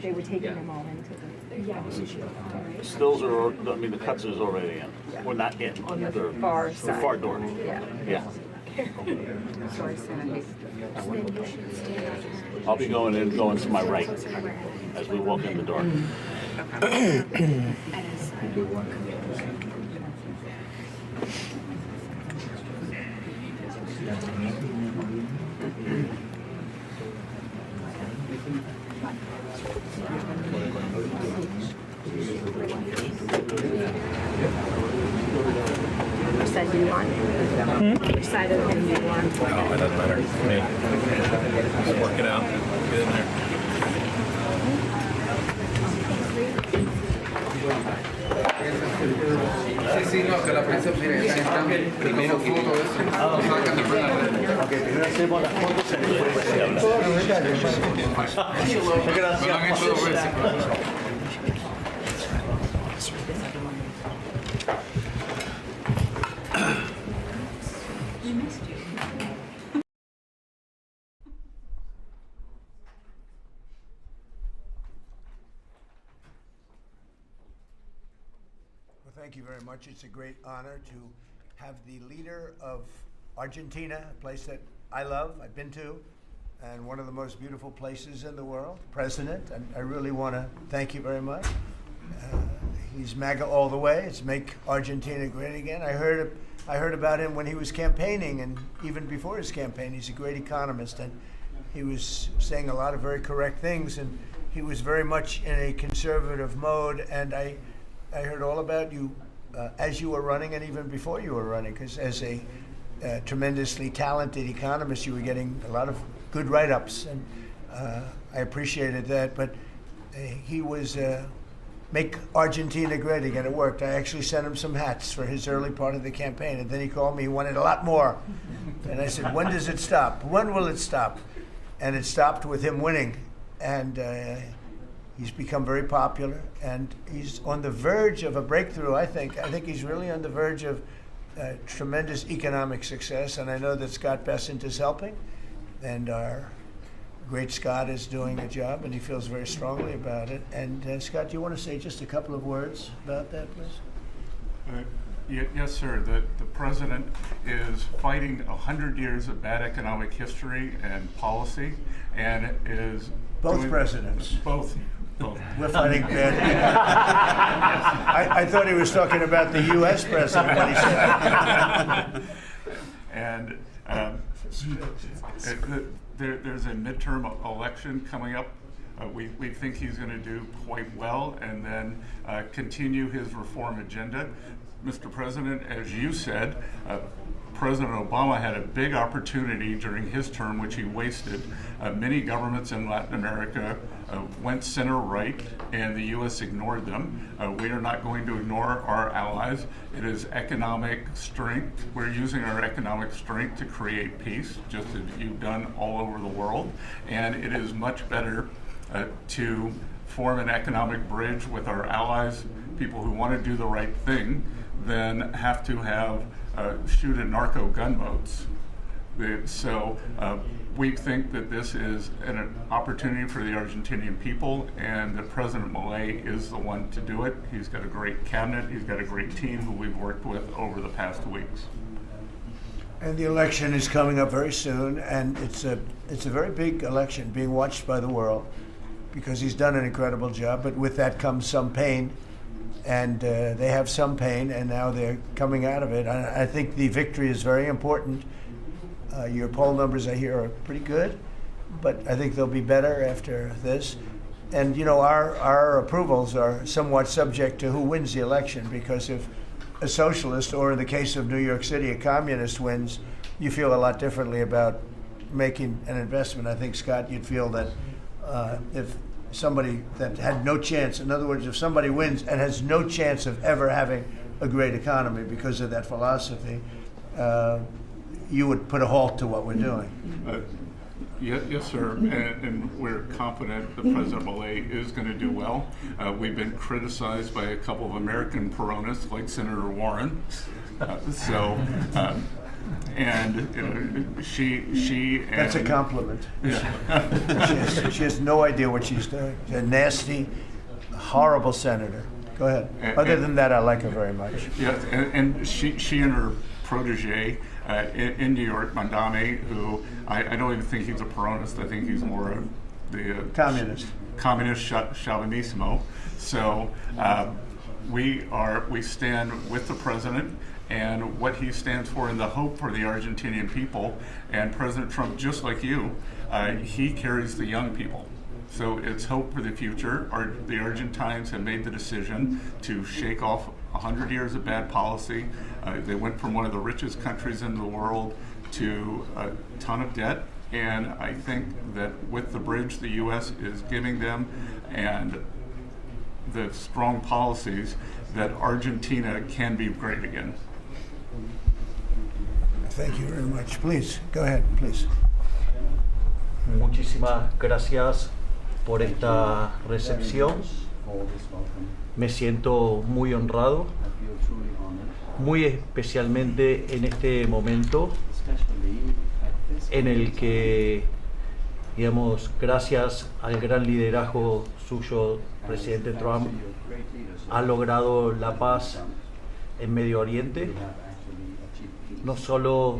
They were taking them all into the Stills are, I mean, the cuts is already in. Yeah. We're not in. On the They're- far the side. far door. Yeah. Yeah. Sorry, Sandy. I'll be going to my right as we walk in the door. Which side do you want? Which side of him do you want? Oh, it doesn't matter to me. Just work it out. Get in there. Sí, no, que la prensa, mire, están primero que Ok, primero hacemos las fotos y después se habla. Gracias. thank you very much. It's a great honor to have the leader of Argentina, a place that I love, I've been to, and one of the most beautiful places in the world, president. And I really want to thank you very much. He's MAGA all the way. It's Make Argentina Great Again. I heard about him when he was campaigning, and even before his campaign. He's a great economist, and he was saying a lot of very correct things, and he was very much in a conservative mode. And I heard all about you as you were running and even before you were running, because as a tremendously talented economist, you were getting a lot of good write-ups, and I appreciated that. But he was Make Argentina Great Again. It worked. I actually sent him some hats for his early part of the campaign, and then he called me. He wanted a lot more, and I said, "When does it stop? When will it stop?" And it stopped with him winning, and he's become very popular, and he's on the verge of a breakthrough. I think he's really on the verge of tremendous economic success, and I know that Scott Bessent is helping, and our great Scott is doing a job, and he feels very strongly about it. And Scott, do you want to say just a couple of words about that, please? Yes, sir. The president is fighting 100 years of bad economic history and policy, and is both presidents. Both. We're fighting bad. I thought he was talking about the U.S. president when he said. And there's a midterm election coming up. We think he's going to do quite well, and then continue his reform agenda. Mr. President, as you said, President Obama had a big opportunity during his term, which he wasted. Many governments in Latin America went center-right, and the U.S. ignored them. We are not going to ignore our allies. It is economic strength. We're using our economic strength to create peace, just as you've done all over the world. And it is much better to form an economic bridge with our allies, people who want to do the right thing, than have to have shoot at narco gunboats. So we think that this is an opportunity for the Argentinian people, and that President Milei is the one to do it. He's got a great cabinet. He's got a great team who we've worked with over the past weeks. And the election is coming up very soon, and it's a very big election being watched by the world, because he's done an incredible job, but with that comes some pain. And they have some pain, and now they're coming out of it. I think the victory is very important. Your poll numbers, I hear, are pretty good, but I think they'll be better after this. And, you know, our approvals are somewhat subject to who wins the election, because if a socialist, or in the case of New York City, a communist wins, you feel a lot differently about making an investment. I think, Scott, you'd feel that if somebody that had no chance, in other words, if somebody wins and has no chance of ever having a great economy because of that philosophy, you would put a halt to what we're doing. Yes, sir, and we're confident that President Milei is going to do well. We've been criticized by a couple of American Peronists, like Senator Warren. And she That's a compliment. Yeah. She has no idea what she's doing. She's a nasty, horrible senator. Go ahead. Other than that, I like her very much. Yes, and she and her protege in New York, Mandame, who I don't even think he's a Peronist. I think he's more of the communist chauvinismo. So we stand with the president and what he stands for, and the hope for the Argentinian people. And President Trump, just like you, he carries the young people. So it's hope for the future. The Argentines have made the decision to shake off 100 years of bad policy. They went from one of the richest countries in the world to a ton of debt. And I think that with the bridge the U.S. is giving them and the strong policies, that Argentina can be great again. Thank you very much. Please, go ahead, please. Muchísimas gracias por esta recepción. Me siento muy honrado, muy especialmente en este momento en el que, digamos, gracias al gran liderazgo suyo, presidente Trump, ha logrado la paz en Medio Oriente. No solo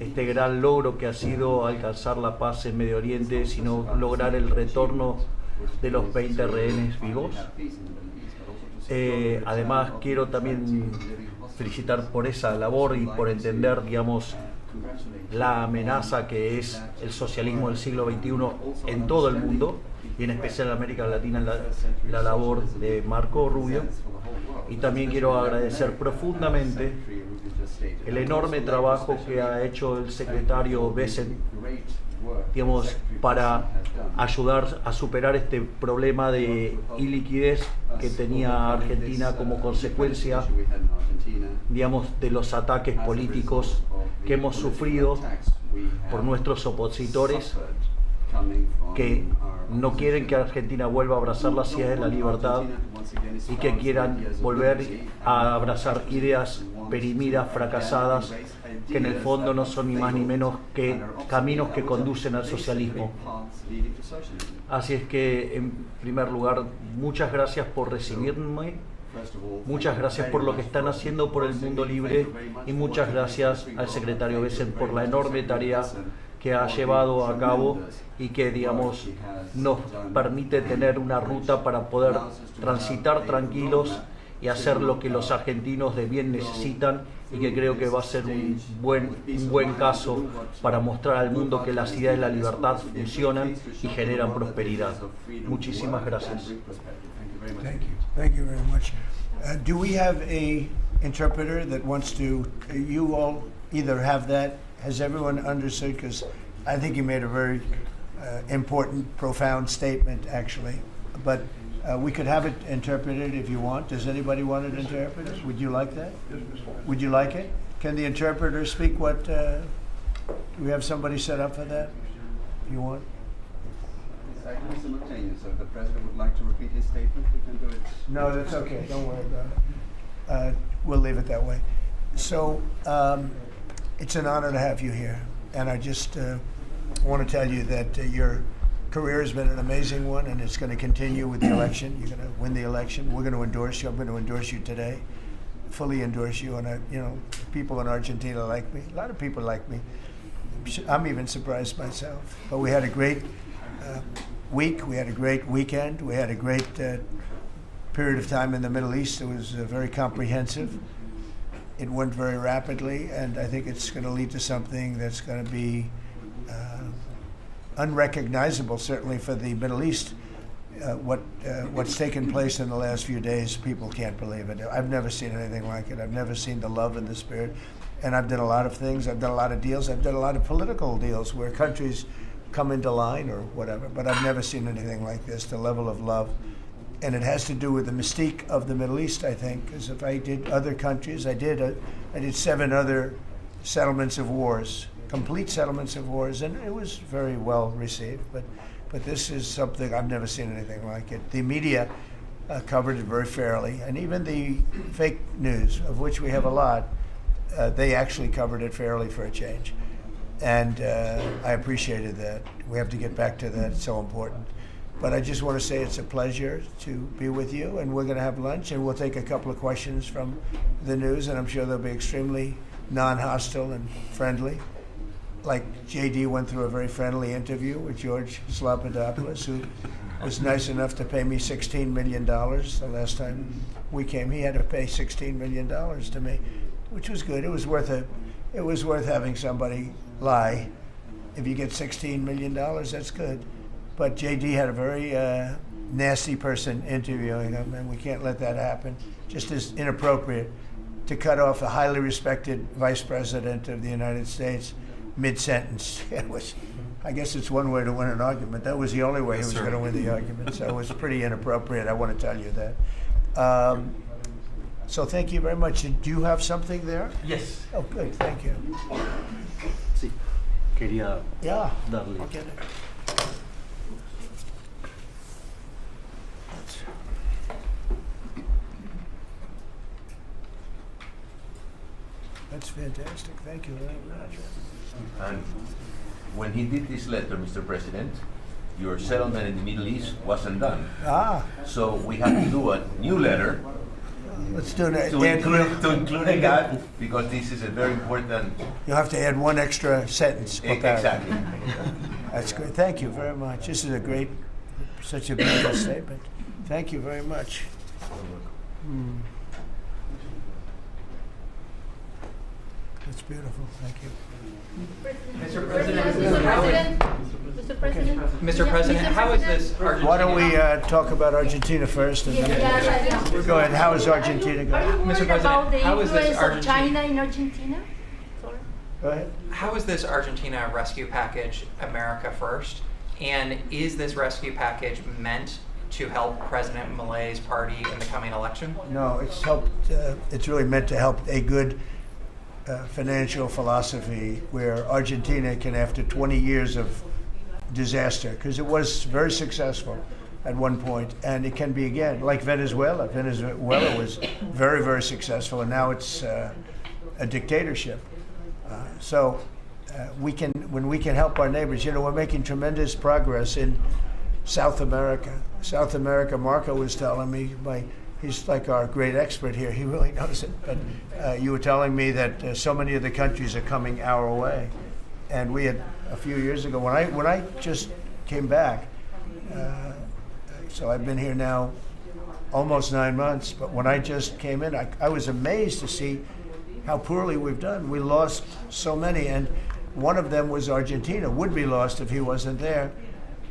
este gran logro que ha sido alcanzar la paz en Medio Oriente, sino lograr el retorno de los 20 rehenes vivos. Además, quiero también felicitar por esa labor y por entender, digamos, la amenaza que es el socialismo del siglo XXI en todo el mundo, y en especial en América Latina, la labor de Marco Rubio. Y también quiero agradecer profundamente el enorme trabajo que ha hecho el secretario Besen, digamos, para ayudar a superar este problema de iliquidez que tenía Argentina como consecuencia, digamos, de los ataques políticos que hemos sufrido por nuestros opositores, que no quieren que Argentina vuelva a abrazar las ideas de la libertad y que quieran volver a abrazar ideas perimidas, fracasadas, que en el fondo no son ni más ni menos que caminos que conducen al socialismo. Así es que, en primer lugar, muchas gracias por recibirme, muchas gracias por lo que están haciendo por el mundo libre y muchas gracias al secretario Besen por la enorme tarea que ha llevado a cabo y que, digamos, nos permite tener una ruta para poder transitar tranquilos y hacer lo que los argentinos de bien necesitan, y que creo que va a ser un buen caso para mostrar al mundo que las ideas de la libertad funcionan y generan prosperidad. Muchísimas gracias. Thank you. Thank you very much. Do we have a interpreter that wants to, you all either have that? Has everyone understood? Because I think you made a very important, profound statement, actually. But we could have it interpreted if you want. Does anybody want it interpreted? Would you like that? Would you like it? Can the interpreter speak what, do we have somebody set up for that? If you want? It's actually simultaneous, so if the President would like to repeat his statement, we can do it. No, that's okay. Don't worry about it. We'll leave it that way. So, it's an honor to have you here, and I just want to tell you that your career has been an amazing one, and it's going to continue with the election. You're going to win the election. We're going to endorse you. I'm going to endorse you today, fully endorse you. And you know, people in Argentina like me. A lot of people like me. I'm even surprised myself. But we had a great week. We had a great weekend. We had a great period of time in the Middle East. It was very comprehensive. It went very rapidly, and I think it's going to lead to something that's going to be unrecognizable, certainly for the Middle East. What's taken place in the last few days, people can't believe it. I've never seen anything like it. I've never seen the love and the spirit. And I've done a lot of things. I've done a lot of deals. I've done a lot of political deals where countries come into line or whatever, but I've never seen anything like this, the level of love. And it has to do with the mystique of the Middle East, I think, because if I did other countries, I did 7 other settlements of wars, complete settlements of wars, and it was very well received. But this is something I've never seen anything like it. The media covered it very fairly, and even the fake news, of which we have a lot, they actually covered it fairly for a change. And I appreciated that. We have to get back to that. It's so important. But I just want to say it's a pleasure to be with you, and we're going to have lunch, and we'll take a couple of questions from the news, and I'm sure they'll be extremely non-hostile and friendly. Like JD went through a very friendly interview with George Slobodanopoulos, who was nice enough to pay me $16 million the last time we came. He had to pay $16 million to me, which was good. It was worth having somebody lie. If you get $16 million, that's good. But JD had a very nasty person interviewing him, and we can't let that happen. Just as inappropriate to cut off a highly respected vice president of the United States mid-sentence. I guess it's one way to win an argument. That was the only way he was going to win the argument. So it was pretty inappropriate. I want to tell you that. So thank you very much. Do you have something there? Yes. Oh, good. Thank you. Sí. Quería darle. I'll get it. That's fantastic. Thank you very much. And when he did this letter, Mr. President, your settlement in the Middle East wasn't done. Ah. So we had to do a new letter let's do that. To include that, because this is a very important... You'll have to add one extra sentence. Exactly. That's great. Thank you very much. This is a great, such a beautiful statement. Thank you very much. That's beautiful. Thank you. Mr. President, how is this Argentina? Why don't we talk about Argentina first? And then go ahead. How is Argentina going? Mr. President, how is this Argentina? China in Argentina? Sorry. Go ahead. How is this Argentina rescue package America first? And is this rescue package meant to help President Milei's party in the coming election? No, it's helped. It's really meant to help a good financial philosophy where Argentina can, after 20 years of disaster, because it was very successful at one point, and it can be again, like Venezuela. Venezuela was very, very successful, and now it's a dictatorship. So when we can help our neighbors, we're making tremendous progress in South America. South America, Marco was telling me, he's like our great expert here. He really knows it. But you were telling me that so many of the countries are coming our way, and we had a few years ago when I just came back. So I've been here now almost 9 months. But when I just came in, I was amazed to see how poorly we've done. We lost so many, and one of them was Argentina. Would be lost if he wasn't there.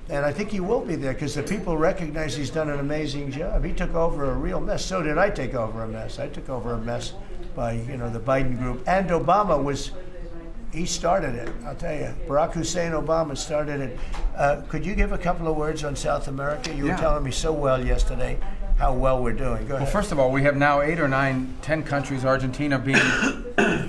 And I think he will be there because the people recognize he's done an amazing job. He took over a real mess. So did I take over a mess. I took over a mess by, the Biden group. And Obama he started it, I'll tell you. Barack Hussein Obama started it. Could you give a couple of words on South America? You were telling me so well yesterday how well we're doing. Go ahead. Well, first of all, we have now 8 or 9, 10 countries, Argentina being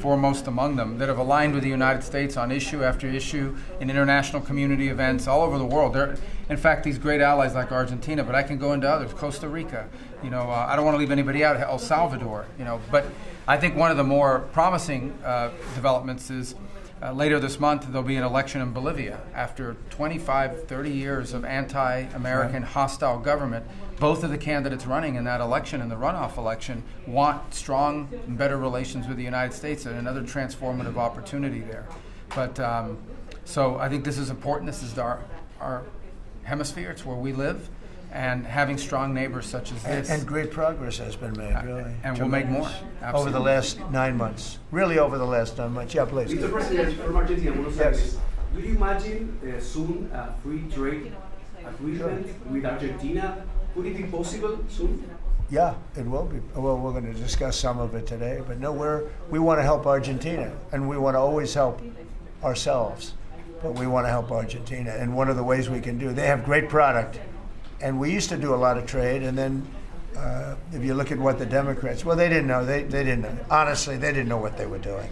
foremost among them, that have aligned with the United States on issue after issue in international community events all over the world. They're, in fact, these great allies like Argentina, but I can go into others, Costa Rica, I don't want to leave anybody out, El Salvador, but I think one of the more promising developments is later this month, there'll be an election in Bolivia. After 25, 30 years of anti-American hostile government, both of the candidates running in that election, in the runoff election, want strong and better relations with the United States and another transformative opportunity there. But so I think this is important. This is our hemisphere. It's where we live. And having strong neighbors such as this. And great progress has been made, really. And we'll make more. Absolutely. Over the last 9 months. Really over the last 9 months. Yeah, please. Mr. President, from Argentina, Buenos Aires, do you imagine soon a free trade agreement with Argentina? Could it be possible soon? Yeah, it will be. Well, we're going to discuss some of it today. But no, we want to help Argentina. And we want to always help ourselves. But we want to help Argentina. And one of the ways we can do, they have great product. And we used to do a lot of trade, and then if you look at what the Democrats, well, they didn't know. They didn't know. Honestly, they didn't know what they were doing.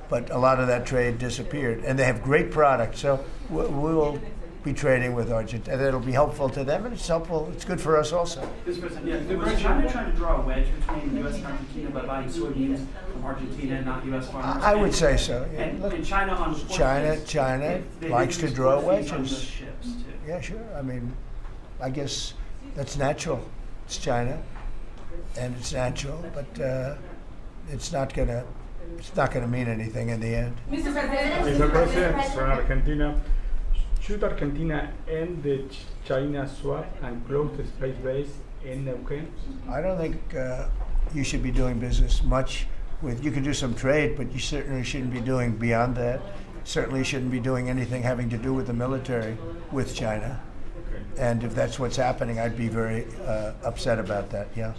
But a lot of that trade disappeared, and they have great product. So we will be trading with Argentina. It'll be helpful to them, and it's helpful. It's good for us also. Mr. President, was China trying to draw a wedge between U.S. and Argentina by buying soybeans from Argentina and not U.S. farmers? I would say so. Yeah. And China on China likes to draw wedges. Yeah, sure. I mean, I guess that's natural. It's China, and it's natural, but it's not gonna mean anything in the end. Mr. President, from Argentina, should Argentina end the China swap and close the space base in Neuquén? I don't think you should be doing business much with. You can do some trade, but you certainly shouldn't be doing beyond that. Certainly shouldn't be doing anything having to do with the military with China. And if that's what's happening, I'd be very upset about that, yeah.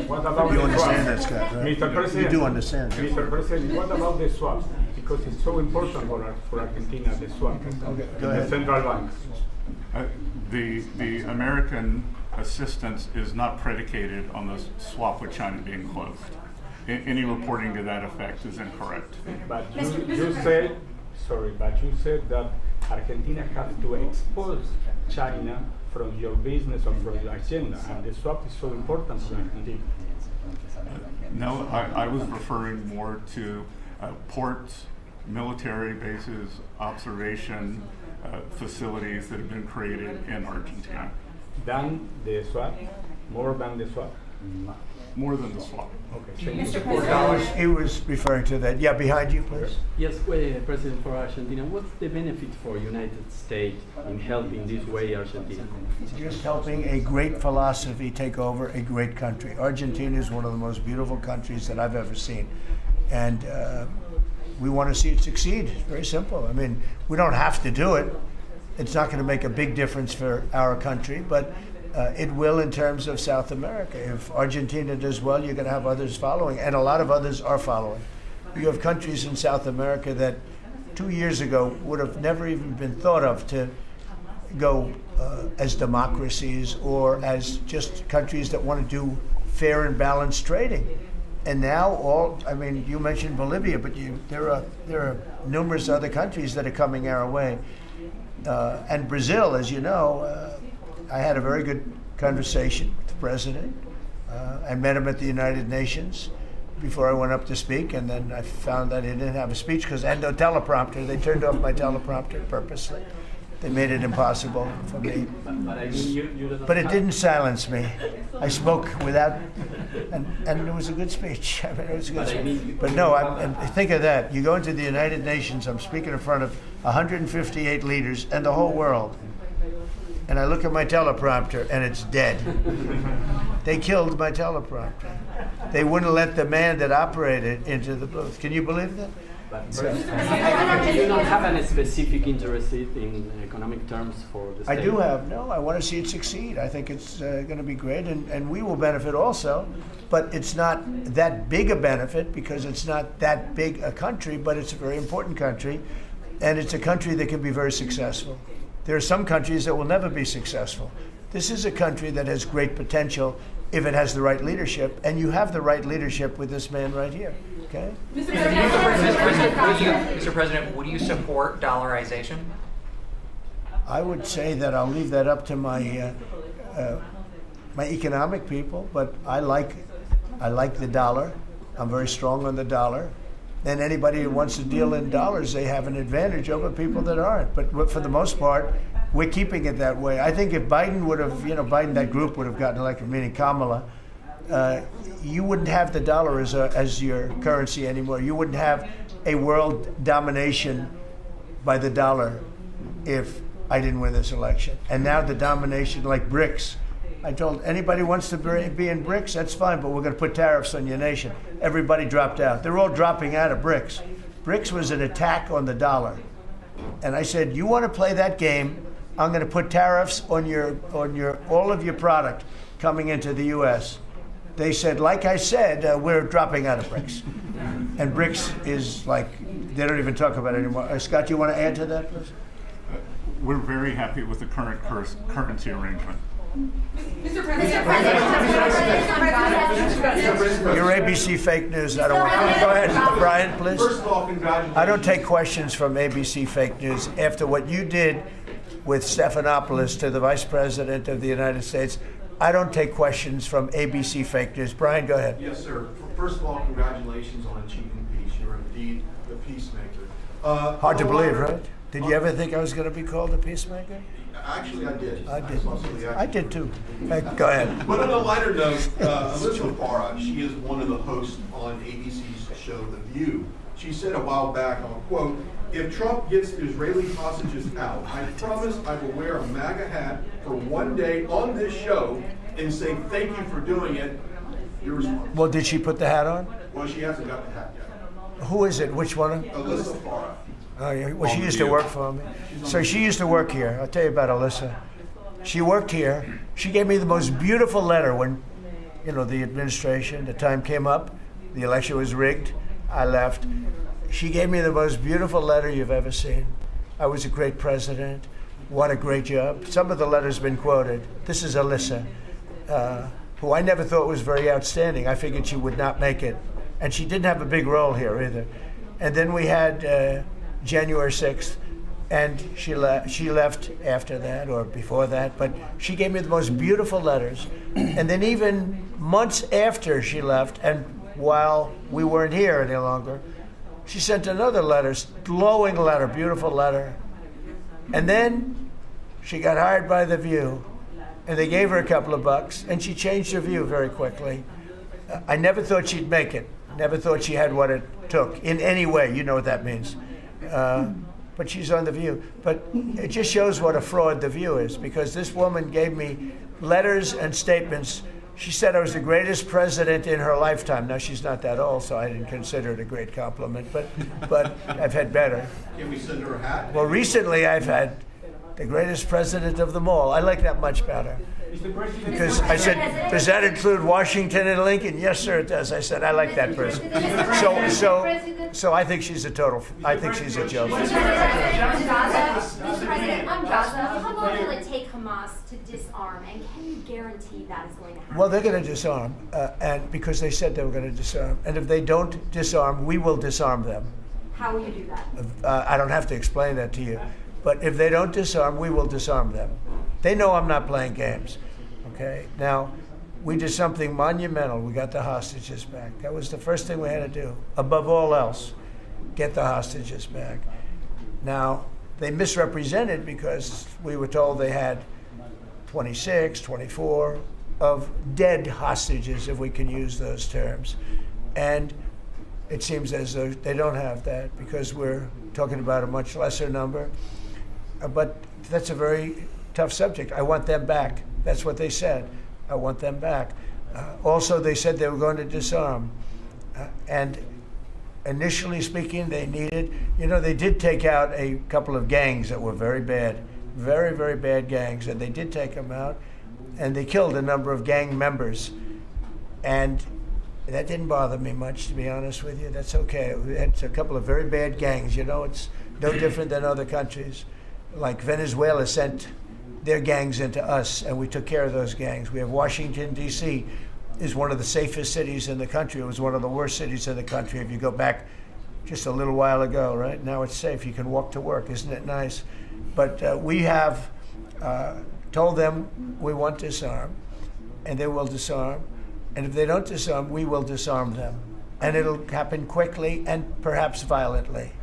What about you the understand swap? that, Scott, right? Mr. President, you do understand. Mr. President, what about the swap? Because it's so important for Argentina, the swap. Okay, go ahead. The central bank. The American assistance is not predicated on the swap with China being closed. Any reporting to that effect is incorrect. But you said that Argentina has to expose China from your business or from your agenda, and the swap is so important for Argentina. No, I was referring more to ports, military bases, observation facilities that have been created in Argentina. Than the swap? More than the swap? more than the swap. Okay. He was referring to that. Yeah, behind you, please. Yes, President, for Argentina, what's the benefit for United States in helping this way Argentina? Just helping a great philosophy take over a great country. Argentina is one of the most beautiful countries that I've ever seen. And we want to see it succeed. It's very simple. I mean, we don't have to do it. It's not going to make a big difference for our country, but it will in terms of South America. If Argentina does well, you're going to have others following, and a lot of others are following. You have countries in South America that 2 years ago would have never even been thought of to go as democracies or as just countries that want to do fair and balanced trading. And now I mean, you mentioned Bolivia, but there are numerous other countries that are coming our way. And Brazil, as you know, I had a very good conversation with the president. I met him at the United Nations before I went up to speak, and then I found that he didn't have a speech because I had no teleprompter. They turned off my teleprompter purposely. They made it impossible for me. But it didn't silence me. I spoke without, and it was a good speech. I mean, it was a good speech. But no, think of that. You go into the United Nations, I'm speaking in front of 158 leaders and the whole world. And I look at my teleprompter and it's dead. They killed my teleprompter. They wouldn't let the man that operated into the booth. Can you believe that? Do you not have any specific interest in economic terms for the state? I do have. No, I want to see it succeed. I think it's going to be great, and we will benefit also. But it's not that big a benefit because it's not that big a country, but it's a very important country, and it's a country that can be very successful. There are some countries that will never be successful. This is a country that has great potential if it has the right leadership, and you have the right leadership with this man right here. Okay? Mr. President, would you support dollarization? I would say that I'll leave that up to my my economic people, but I like the dollar. I'm very strong on the dollar. And anybody who wants to deal in dollars, they have an advantage over people that aren't. But for the most part, we're keeping it that way. I think if Biden would have, Biden, that group would have gotten elected, meaning Kamala, you wouldn't have the dollar as your currency anymore. You wouldn't have a world domination by the dollar if I didn't win this election. And now the domination, like BRICS. I told anybody who wants to be in BRICS, that's fine, but we're going to put tariffs on your nation. Everybody dropped out. They're all dropping out of BRICS. BRICS was an attack on the dollar. And I said, you want to play that game, I'm going to put tariffs on all of your product coming into the U.S. They said, like I said, we're dropping out of BRICS. And BRICS is like, they don't even talk about it anymore. Scott, you want to add to that, please? We're very happy with the current currency arrangement. Mr. President. Your ABC fake news. I don't want. Go ahead, Brian, please. First of all, congratulations. I don't take questions from ABC fake news. After what you did with Stephanopoulos to the Vice President of the United States, I don't take questions from ABC fake news. Brian, go ahead. Yes, sir. First of all, congratulations on achieving peace. You're indeed the peacemaker. Hard to believe, right? Did you ever think I was going to be called a peacemaker? Actually, I did. I did too. Go ahead. But on a lighter note, Elizabeth Farah, she is one of the hosts on ABC's show The View. She said a while back, I'll quote, if Trump gets the Israeli hostages out, I promise I will wear a MAGA hat for one day on this show and say thank you for doing it. Your response. Well, did she put the hat on? Well, she hasn't got the hat yet. Who is it? Which one? Elizabeth Farah. Oh, yeah. Well, she used to work for me. So she used to work here. I'll tell you about Alyssa. She worked here. She gave me the most beautiful letter when, the administration, the time came up, the election was rigged, I left. She gave me the most beautiful letter you've ever seen. I was a great president. What a great job. Some of the letters have been quoted. This is Alyssa, who I never thought was very outstanding. I figured she would not make it. And she didn't have a big role here either. And then we had January 6th, and she left after that or before that, but she gave me the most beautiful letters. And then even months after she left, and while we weren't here any longer, she sent another letter, glowing letter, beautiful letter. And then she got hired by The View, and they gave her a couple of bucks, and she changed her view very quickly. I never thought she'd make it. Never thought she had what it took in any way. You know what that means. But she's on The View. But it just shows what a fraud The View is, because this woman gave me letters and statements. She said I was the greatest president in her lifetime. Now, she's not that old, so I didn't consider it a great compliment, but I've had better. Can we send her a hat? Well, recently I've had the greatest president of them all. I like that much better. Because I said, does that include Washington and Lincoln? Yes, sir, it does. I said, I like that person. So I think she's a total, I think she's a joke. Mr. President, on Gaza, how long will it take Hamas to disarm, and can you guarantee that is going to happen? Well, they're going to disarm, and because they said they were going to disarm. And if they don't disarm, we will disarm them. How will you do that? I don't have to explain that to you. But if they don't disarm, we will disarm them. They know I'm not playing games. Okay? Now, we did something monumental. We got the hostages back. That was the first thing we had to do. Above all else, get the hostages back. Now, they misrepresented because we were told they had 26, 24 of dead hostages, if we can use those terms. And it seems as though they don't have that, because we're talking about a much lesser number. But that's a very tough subject. I want them back. That's what they said. I want them back. Also, they said they were going to disarm. And initially speaking, they needed, they did take out a couple of gangs that were very bad, very, very bad gangs, and they did take them out, and they killed a number of gang members. And that didn't bother me much, to be honest with you. That's okay. It's a couple of very bad gangs. It's no different than other countries. Like Venezuela sent their gangs into us, and we took care of those gangs. We have Washington, D.C. is one of the safest cities in the country. It was one of the worst cities in the country if you go back just a little while ago, right? Now it's safe. You can walk to work. Isn't it nice? But we have told them we want to disarm, and they will disarm. And if they don't disarm, we will disarm them. And it'll happen quickly and perhaps violently.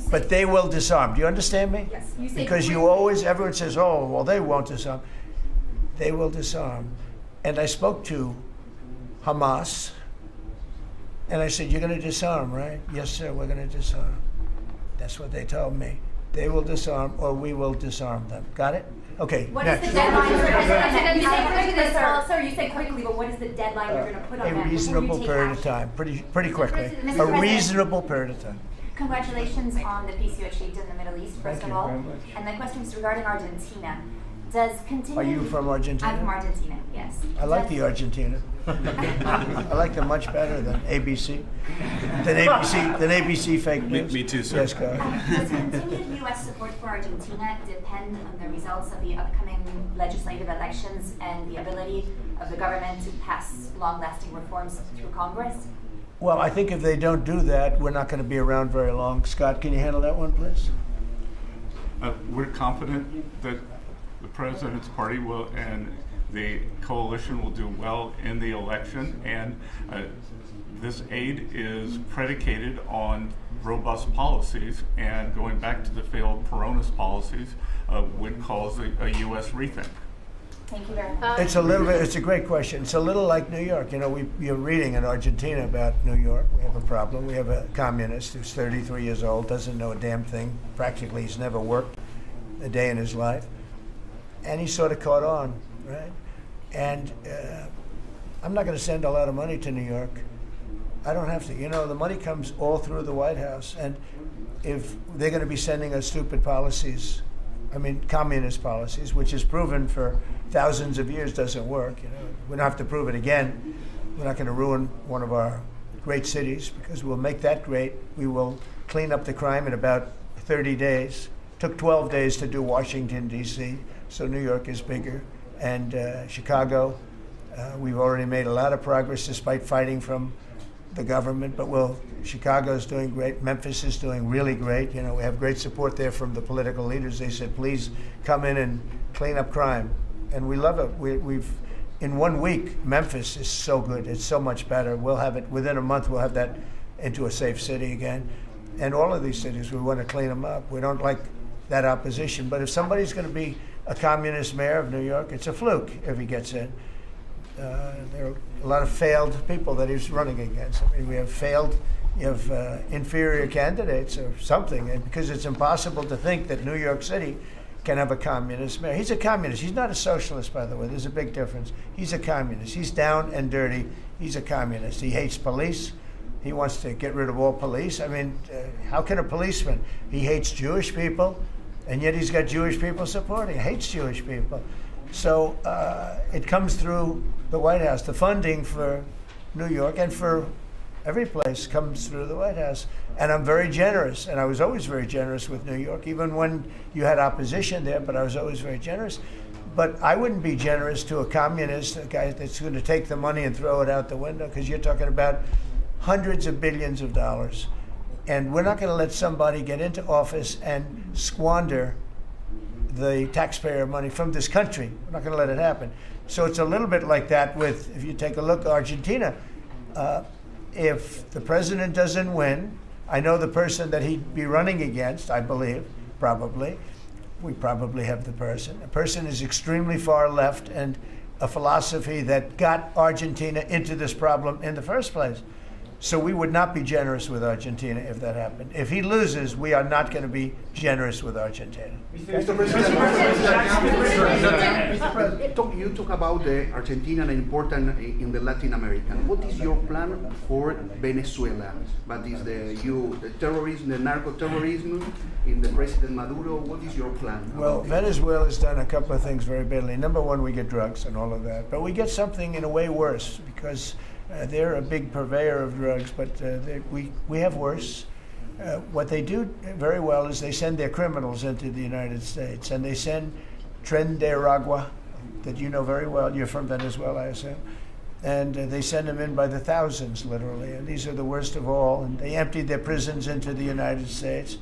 But they will disarm. Do you understand me? Yes. You say because everyone says, oh, well, they won't disarm. They will disarm. And I spoke to Hamas, and I said, you're going to disarm, right? Yes, sir, we're going to disarm. That's what they told me. They will disarm, or we will disarm them. Got it? Okay, what next. Is the deadline? Sir, you said quickly, but what is the deadline you're going to put on that? A reasonable period of time, pretty quickly. A reasonable period of time. Congratulations on the peace you achieved in the Middle East, first of all. And my question is regarding Argentina. Does continue... Are you from Argentina? I'm from Argentina, yes. I like the Argentina. I like them much better than ABC. Than ABC fake news. Me too, sir. Yes, go ahead. Does continued U.S. support for Argentina depend on the results of the upcoming legislative elections and the ability of the government to pass long-lasting reforms through Congress? Well, I think if they don't do that, we're not going to be around very long. Scott, can you handle that one, please? We're confident that the president's party will and the coalition will do well in the election, and this aid is predicated on robust policies, and going back to the failed Peronist policies would cause a U.S. rethink. Thank you very much. It's a great question. It's a little like New York. You're reading in Argentina about New York. We have a problem. We have a communist who's 33 years old, doesn't know a damn thing. Practically, he's never worked a day in his life. And he sort of caught on, right? And I'm not going to send a lot of money to New York. I don't have to. The money comes all through the White House. And if they're going to be sending us stupid policies, communist policies, which is proven for thousands of years doesn't work. We don't have to prove it again. We're not going to ruin one of our great cities, because we'll make that great. We will clean up the crime in about 30 days. Took 12 days to do Washington, D.C., so New York is bigger. And Chicago, we've already made a lot of progress despite fighting from the government, but Chicago's doing great. Memphis is doing really great. We have great support there from the political leaders. They said, please come in and clean up crime. And we love it. We've in 1 week, Memphis is so good. It's so much better. We'll have it within a month. We'll have that into a safe city again. And all of these cities, we want to clean them up. We don't like that opposition. But if somebody's going to be a communist mayor of New York, it's a fluke if he gets in. There are a lot of failed people that he's running against. I mean, we have failed, you have inferior candidates or something, and because it's impossible to think that New York City can have a communist mayor. He's a communist. He's not a socialist, by the way. There's a big difference. He's a communist. He's down and dirty. He's a communist. He hates police. He wants to get rid of all police. I mean, how can a policeman? He hates Jewish people, and yet he's got Jewish people supporting. He hates Jewish people. So it comes through the White House. The funding for New York and for every place comes through the White House. And I'm very generous, and I was always very generous with New York, even when you had opposition there, but I was always very generous. But I wouldn't be generous to a communist, a guy that's going to take the money and throw it out the window, because you're talking about hundreds of billions of dollars. And we're not going to let somebody get into office and squander the taxpayer money from this country. We're not going to let it happen. So it's a little bit like that with, if you take a look at Argentina, if the president doesn't win, I know the person that he'd be running against, I believe, probably. We probably have the person. The person is extremely far left and a philosophy that got Argentina into this problem in the first place. So we would not be generous with Argentina if that happened. If he loses, we are not going to be generous with Argentina. Mr. President, you talk about the Argentina and important in the Latin American. What is your plan for Venezuela? What is the terrorism, the narco-terrorism in the President Maduro? What is your plan? Well, Venezuela's done a couple of things very badly. Number one, we get drugs and all of that. But we get something in a way worse, because they're a big purveyor of drugs, but we have worse. What they do very well is they send their criminals into the United States, and they send Tren de Aragua, that you know very well. You're from Venezuela, I assume. And they send them in by the thousands, literally. And these are the worst of all. And they empty their prisons into the United States.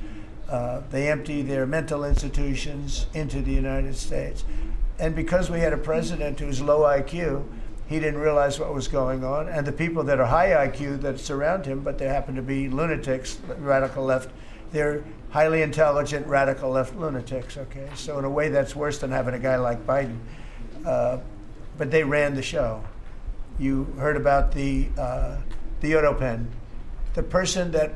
They empty their mental institutions into the United States. And because we had a president who's low IQ, he didn't realize what was going on, and the people that are high IQ that surround him, but they happen to be lunatics, radical left, they're highly intelligent, radical left lunatics, okay? So in a way, that's worse than having a guy like Biden. But they ran the show. You heard about the AutoPen. The person that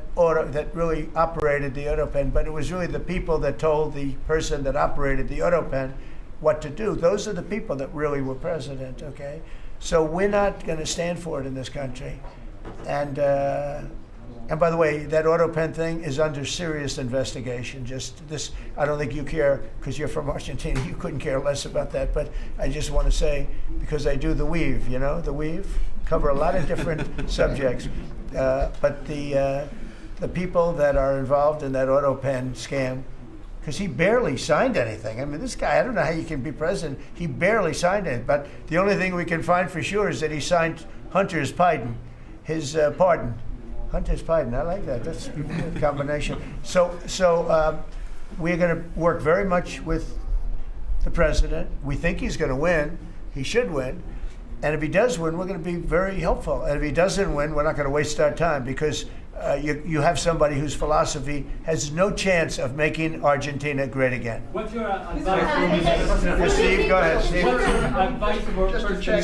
really operated the AutoPen, but it was really the people that told the person that operated the AutoPen what to do. Those are the people that really were president, okay? So we're not going to stand for it in this country. And by the way, that AutoPen thing is under serious investigation. Just this, I don't think you care, because you're from Argentina, you couldn't care less about that. But I just want to say, because I do the weave, you know, the weave, cover a lot of different subjects. But the people that are involved in that AutoPen scam, because he barely signed anything. I mean, this guy, I don't know how you can be president. He barely signed it. But the only thing we can find for sure is that he signed Hunter's pardon, his pardon. Hunter's pardon, I like that. That's a combination. So we're going to work very much with the president. We think he's going to win. He should win. And if he does win, we're going to be very helpful. And if he doesn't win, we're not going to waste our time, because you have somebody whose philosophy has no chance of making Argentina great again. What's your advice? Steve, go ahead, Steve.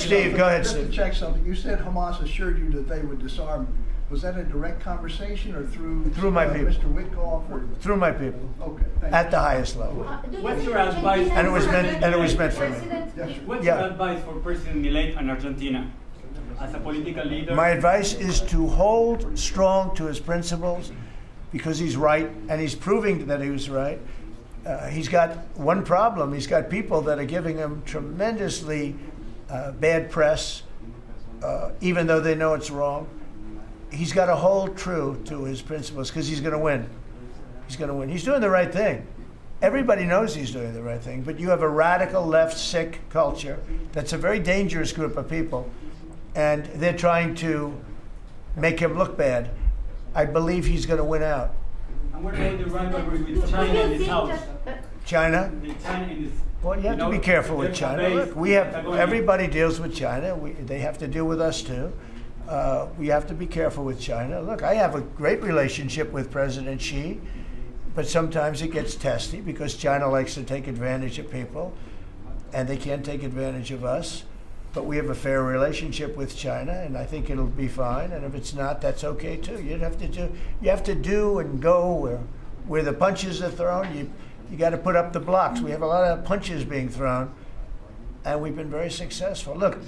Steve, go ahead, Just to check something, you said Hamas assured you that they would disarm. Was that a direct conversation or through my people. Mr. Witkoff? Or? Through my people. Okay, thank at the highest level. What's your advice? And it was meant for me. Yes, What's your advice for President Milei and Argentina as a political leader? My advice is to hold strong to his principles, because he's right, and he's proving that he was right. He's got one problem. He's got people that are giving him tremendously bad press, even though they know it's wrong. He's got to hold true to his principles, because he's going to win. He's going to win. He's doing the right thing. Everybody knows he's doing the right thing, but you have a radical left sick culture that's a very dangerous group of people, and they're trying to make him look bad. I believe he's going to win out. And what about the rivalry with China in this house? China? Well, you have to be careful with China. Look, everybody deals with China. They have to deal with us too. We have to be careful with China. Look, I have a great relationship with President Xi, but sometimes it gets testy, because China likes to take advantage of people, and they can't take advantage of us. but we have a fair relationship with China, and I think it'll be fine. And if it's not, that's okay too. You have to do and go where the punches are thrown. You got to put up the blocks. We have a lot of punches being thrown, and we've been very successful. Look,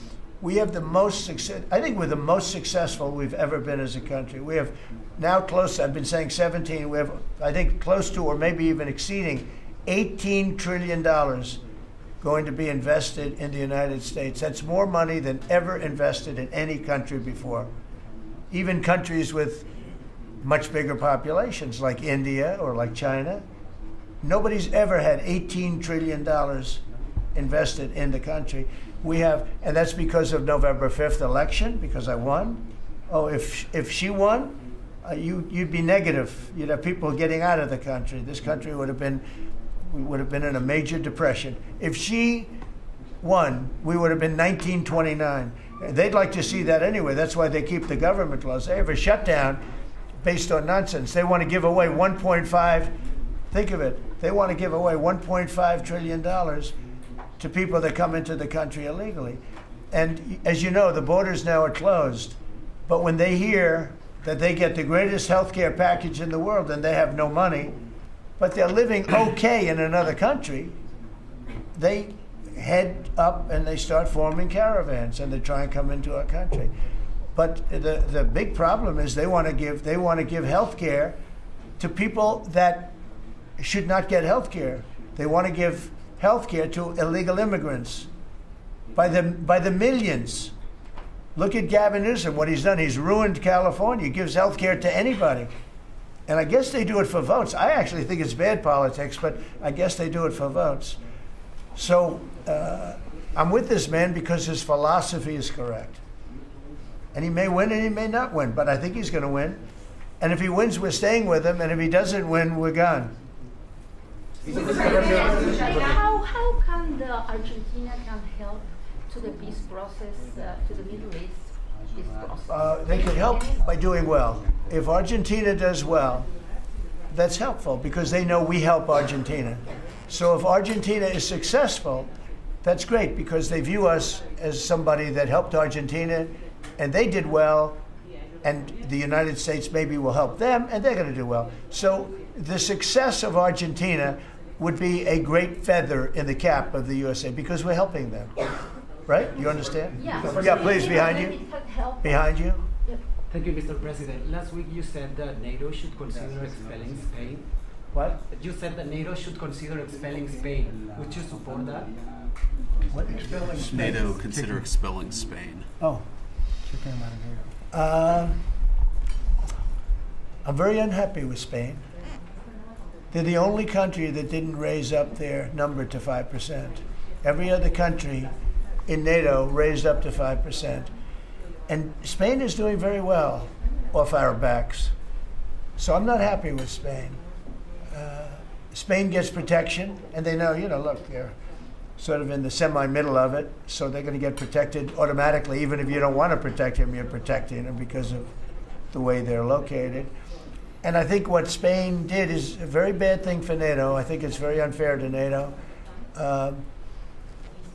we have the most success. I think we're the most successful we've ever been as a country. We have now close. I've been saying 17. We have, I think, close to, or maybe even exceeding, $18 trillion going to be invested in the United States. That's more money than ever invested in any country before. Even countries with much bigger populations, like India or like China, nobody's ever had $18 trillion invested in the country. We have, and that's because of November 5th election, because I won. Oh, if she won, you'd be negative. You'd have people getting out of the country. This country would have been in a major depression. If she won, we would have been 1929. They'd like to see that anyway. That's why they keep the government closed. They have a shutdown based on nonsense. They want to give away 1.5, think of it, they want to give away $1.5 trillion to people that come into the country illegally. And as you know, the borders now are closed. But when they hear that they get the greatest health care package in the world and they have no money, but they're living okay in another country, they head up and they start forming caravans and they try and come into our country. But the big problem is they want to give health care to people that should not get health care. They want to give health care to illegal immigrants by the millions. Look at Gavin Newsom, what he's done. He's ruined California. He gives health care to anybody. And I guess they do it for votes. I actually think it's bad politics, but I guess they do it for votes. So I'm with this man because his philosophy is correct. And he may win and he may not win, but I think he's going to win. And if he wins, we're staying with him. And if he doesn't win, we're gone. How can Argentina can help to the peace process, to the Middle East peace process? They can help by doing well. If Argentina does well, that's helpful because they know we help Argentina. So if Argentina is successful, that's great because they view us as somebody that helped Argentina and they did well, and the United States maybe will help them and they're going to do well. So the success of Argentina would be a great feather in the cap of the USA because we're helping them. Right? You understand? Yeah. Yeah, please, behind you. Behind you. Thank you, Mr. President. Last week you said that NATO should consider expelling Spain. What? You said that NATO should consider expelling Spain. Would you support that? What? Expelling Spain? NATO consider expelling Spain. Oh. I'm very unhappy with Spain. They're the only country that didn't raise up their number to 5%. Every other country in NATO raised up to 5%. And Spain is doing very well off our backs. So I'm not happy with Spain. Spain gets protection, and they know, look, they're sort of in the semi-middle of it, so they're going to get protected automatically. Even if you don't want to protect him, you're protecting him because of the way they're located. And I think what Spain did is a very bad thing for NATO. I think it's very unfair to NATO.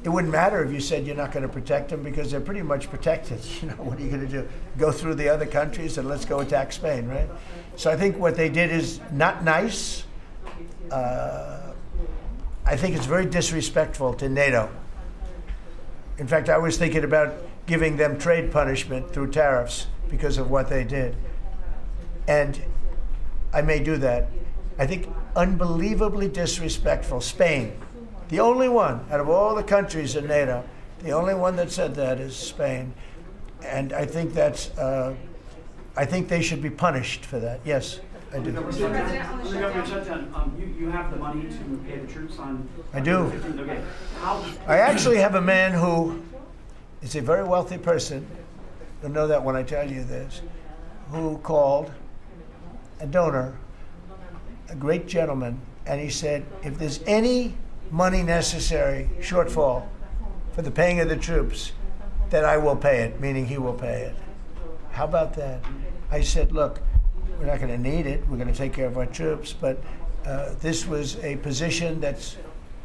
It wouldn't matter if you said you're not going to protect them because they're pretty much protected. What are you going to do? Go through the other countries and let's go attack Spain, right? So I think what they did is not nice. I think it's very disrespectful to NATO. In fact, I was thinking about giving them trade punishment through tariffs because of what they did. And I may do that. I think unbelievably disrespectful. Spain, the only one out of all the countries in NATO, the only one that said that is Spain. And I think that's, I think they should be punished for that. Yes, I do. Mr. President, on the shutdown, you have the money to pay the troops on... I do. Okay. I actually have a man who is a very wealthy person, you'll know that when I tell you this, who called a donor, a great gentleman, and he said, if there's any money necessary, shortfall, for the paying of the troops, that I will pay it, meaning he will pay it. How about that? I said, look, we're not going to need it. We're going to take care of our troops, but this was a position that's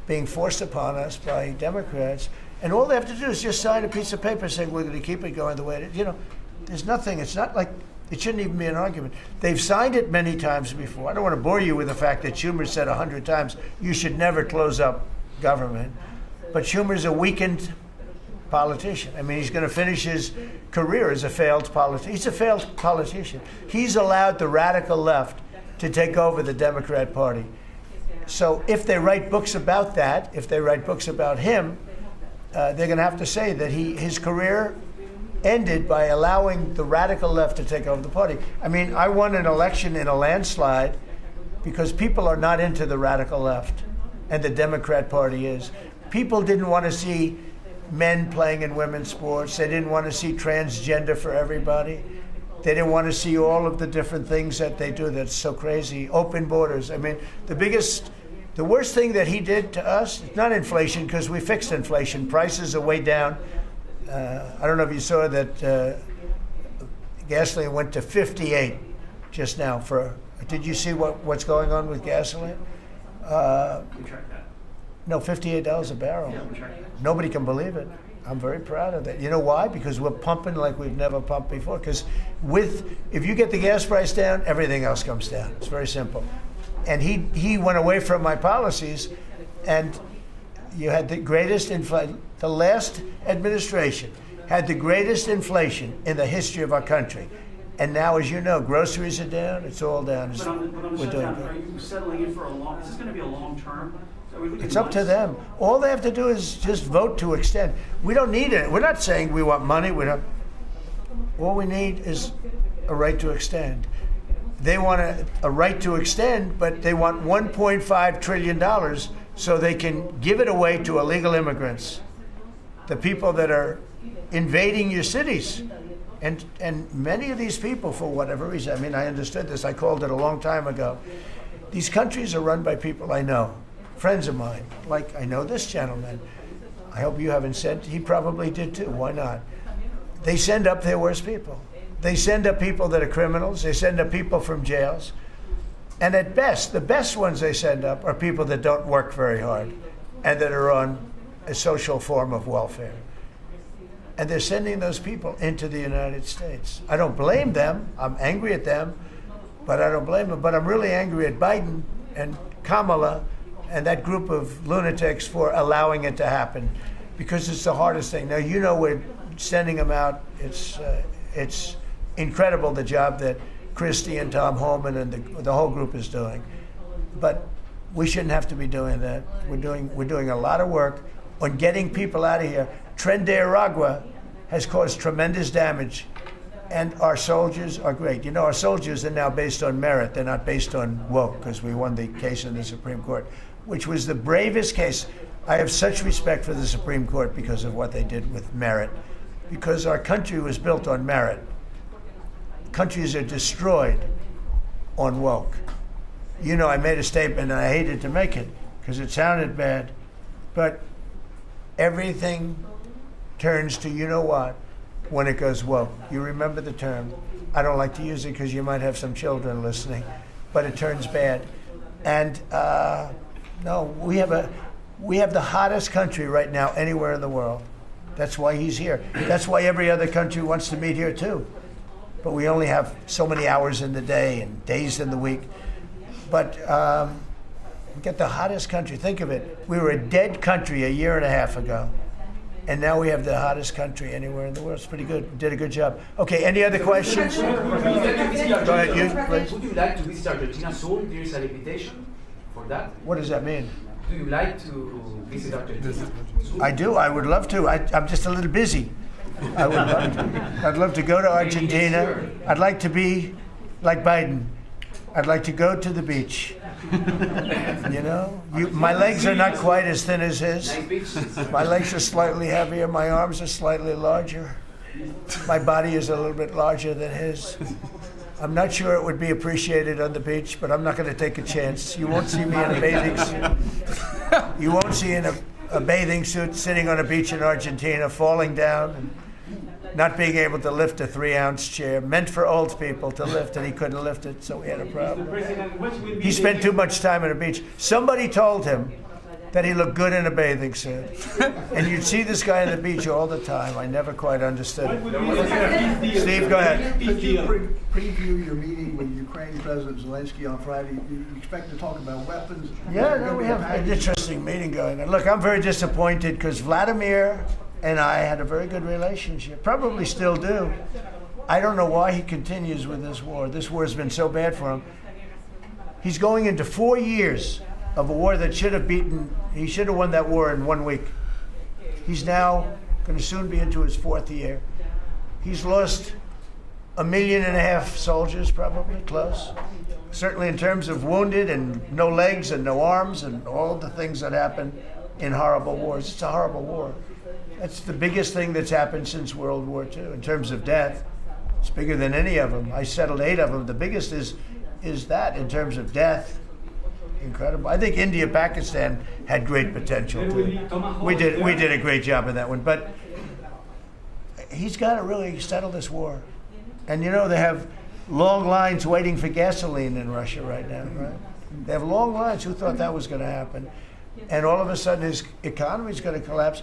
being forced upon us by Democrats, And all they have to do is just sign a piece of paper saying we're going to keep it going the way it is. You know, there's nothing. It's not like it shouldn't even be an argument. They've signed it many times before. I don't want to bore you with the fact that Schumer said 100 times you should never close up government. But Schumer's a weakened politician. I mean, he's going to finish his career as a failed politician. He's a failed politician. He's allowed the radical left to take over the Democrat Party. So if they write books about that, if they write books about him, they're going to have to say that his career ended by allowing the radical left to take over the party. I mean, I won an election in a landslide because people are not into the radical left, and the Democrat Party is. People didn't want to see men playing in women's sports. They didn't want to see transgender for everybody. They didn't want to see all of the different things that they do that's so crazy. Open borders. I mean, the worst thing that he did to us, it's not inflation, because we fixed inflation. Prices are way down. I don't know if you saw that gasoline went to 58 just now. Did you see what's going on with gasoline? No, $58 a barrel. Nobody can believe it. I'm very proud of that. You know why? Because we're pumping like we've never pumped before. Because if you get the gas price down, everything else comes down. It's very simple. And he went away from my policies, and you had the greatest inflation. The last administration had the greatest inflation in the history of our country. And now, as you know, groceries are down. It's all down. We're doing good. Are you settling in for is this going to be a long term? It's up to them. All they have to do is just vote to extend. We don't need it. We're not saying we want money. All we need is a right to extend. They want a right to extend, but they want $1.5 trillion so they can give it away to illegal immigrants, the people that are invading your cities. And many of these people, for whatever reason, I mean, I understood this. I called it a long time ago. These countries are run by people I know. Friends of mine, like I know this gentleman. I hope you haven't sent, he probably did too, why not? They send up their worst people. They send up people that are criminals, they send up people from jails. And at best, the best ones they send up are people that don't work very hard and that are on a social form of welfare. And they're sending those people into the United States. I don't blame them, I'm angry at them, but I don't blame them. But I'm really angry at Biden and Kamala and that group of lunatics for allowing it to happen, because it's the hardest thing. Now, you know, we're sending them out. It's incredible the job that Christie and Tom Homan and the whole group is doing. But we shouldn't have to be doing that. We're doing a lot of work on getting people out of here. Tren de Aragua has caused tremendous damage, and our soldiers are great. You know, our soldiers are now based on merit. They're not based on woke, because we won the case in the Supreme Court, which was the bravest case. I have such respect for the Supreme Court because of what they did with merit, because our country was built on merit. Countries are destroyed on woke. You know, I made a statement, and I hated to make it because it sounded bad, but everything turns to you know what when it goes woke. You remember the term. I don't like to use it because you might have some children listening, but it turns bad. And no, we have the hottest country right now anywhere in the world. That's why he's here. That's why every other country wants to meet here too. But we only have so many hours in the day and days in the week. But we get the hottest country. Think of it. We were a dead country a year and a half ago. And now we have the hottest country anywhere in the world. It's pretty good. We did a good job. Okay, any other questions? Go ahead, you, please. Would you like to visit Argentina soon? There is an invitation for that. What does that mean? Do you like to visit Argentina? I do. I would love to. I'm just a little busy. I would love to. I'd love to go to Argentina. I'd like to be like Biden. I'd like to go to the beach. You know, my legs are not quite as thin as his. My legs are slightly heavier. My arms are slightly larger. My body is a little bit larger than his. I'm not sure it would be appreciated on the beach, but I'm not going to take a chance. You won't see me in a bathing suit. You won't see in a bathing suit sitting on a beach in Argentina, falling down and not being able to lift a 3-ounce chair, meant for old people to lift, and he couldn't lift it, so we had a problem. He spent too much time on the beach. Somebody told him that he looked good in a bathing suit. And you'd see this guy on the beach all the time. I never quite understood it. Steve, go ahead. Could you preview your meeting with Ukraine President Zelensky on Friday? You expect to talk about weapons? Yeah, no, we have an interesting meeting going on. Look, I'm very disappointed because Vladimir and I had a very good relationship, probably still do. I don't know why he continues with this war. This war has been so bad for him. He's going into 4 years of a war that he should have won that war in 1 week. He's now going to soon be into his 4th year. He's lost 1.5 million soldiers, probably, close. Certainly in terms of wounded and no legs and no arms and all the things that happen in horrible wars. It's a horrible war. That's the biggest thing that's happened since World War II in terms of death. It's bigger than any of them. I settled 8 of them. The biggest is that in terms of death. Incredible. I think India, Pakistan had great potential too. We did a great job in that one, but he's got to really settle this war. And you know, they have long lines waiting for gasoline in Russia right now, right? They have long lines. Who thought that was going to happen? And all of a sudden his economy is going to collapse.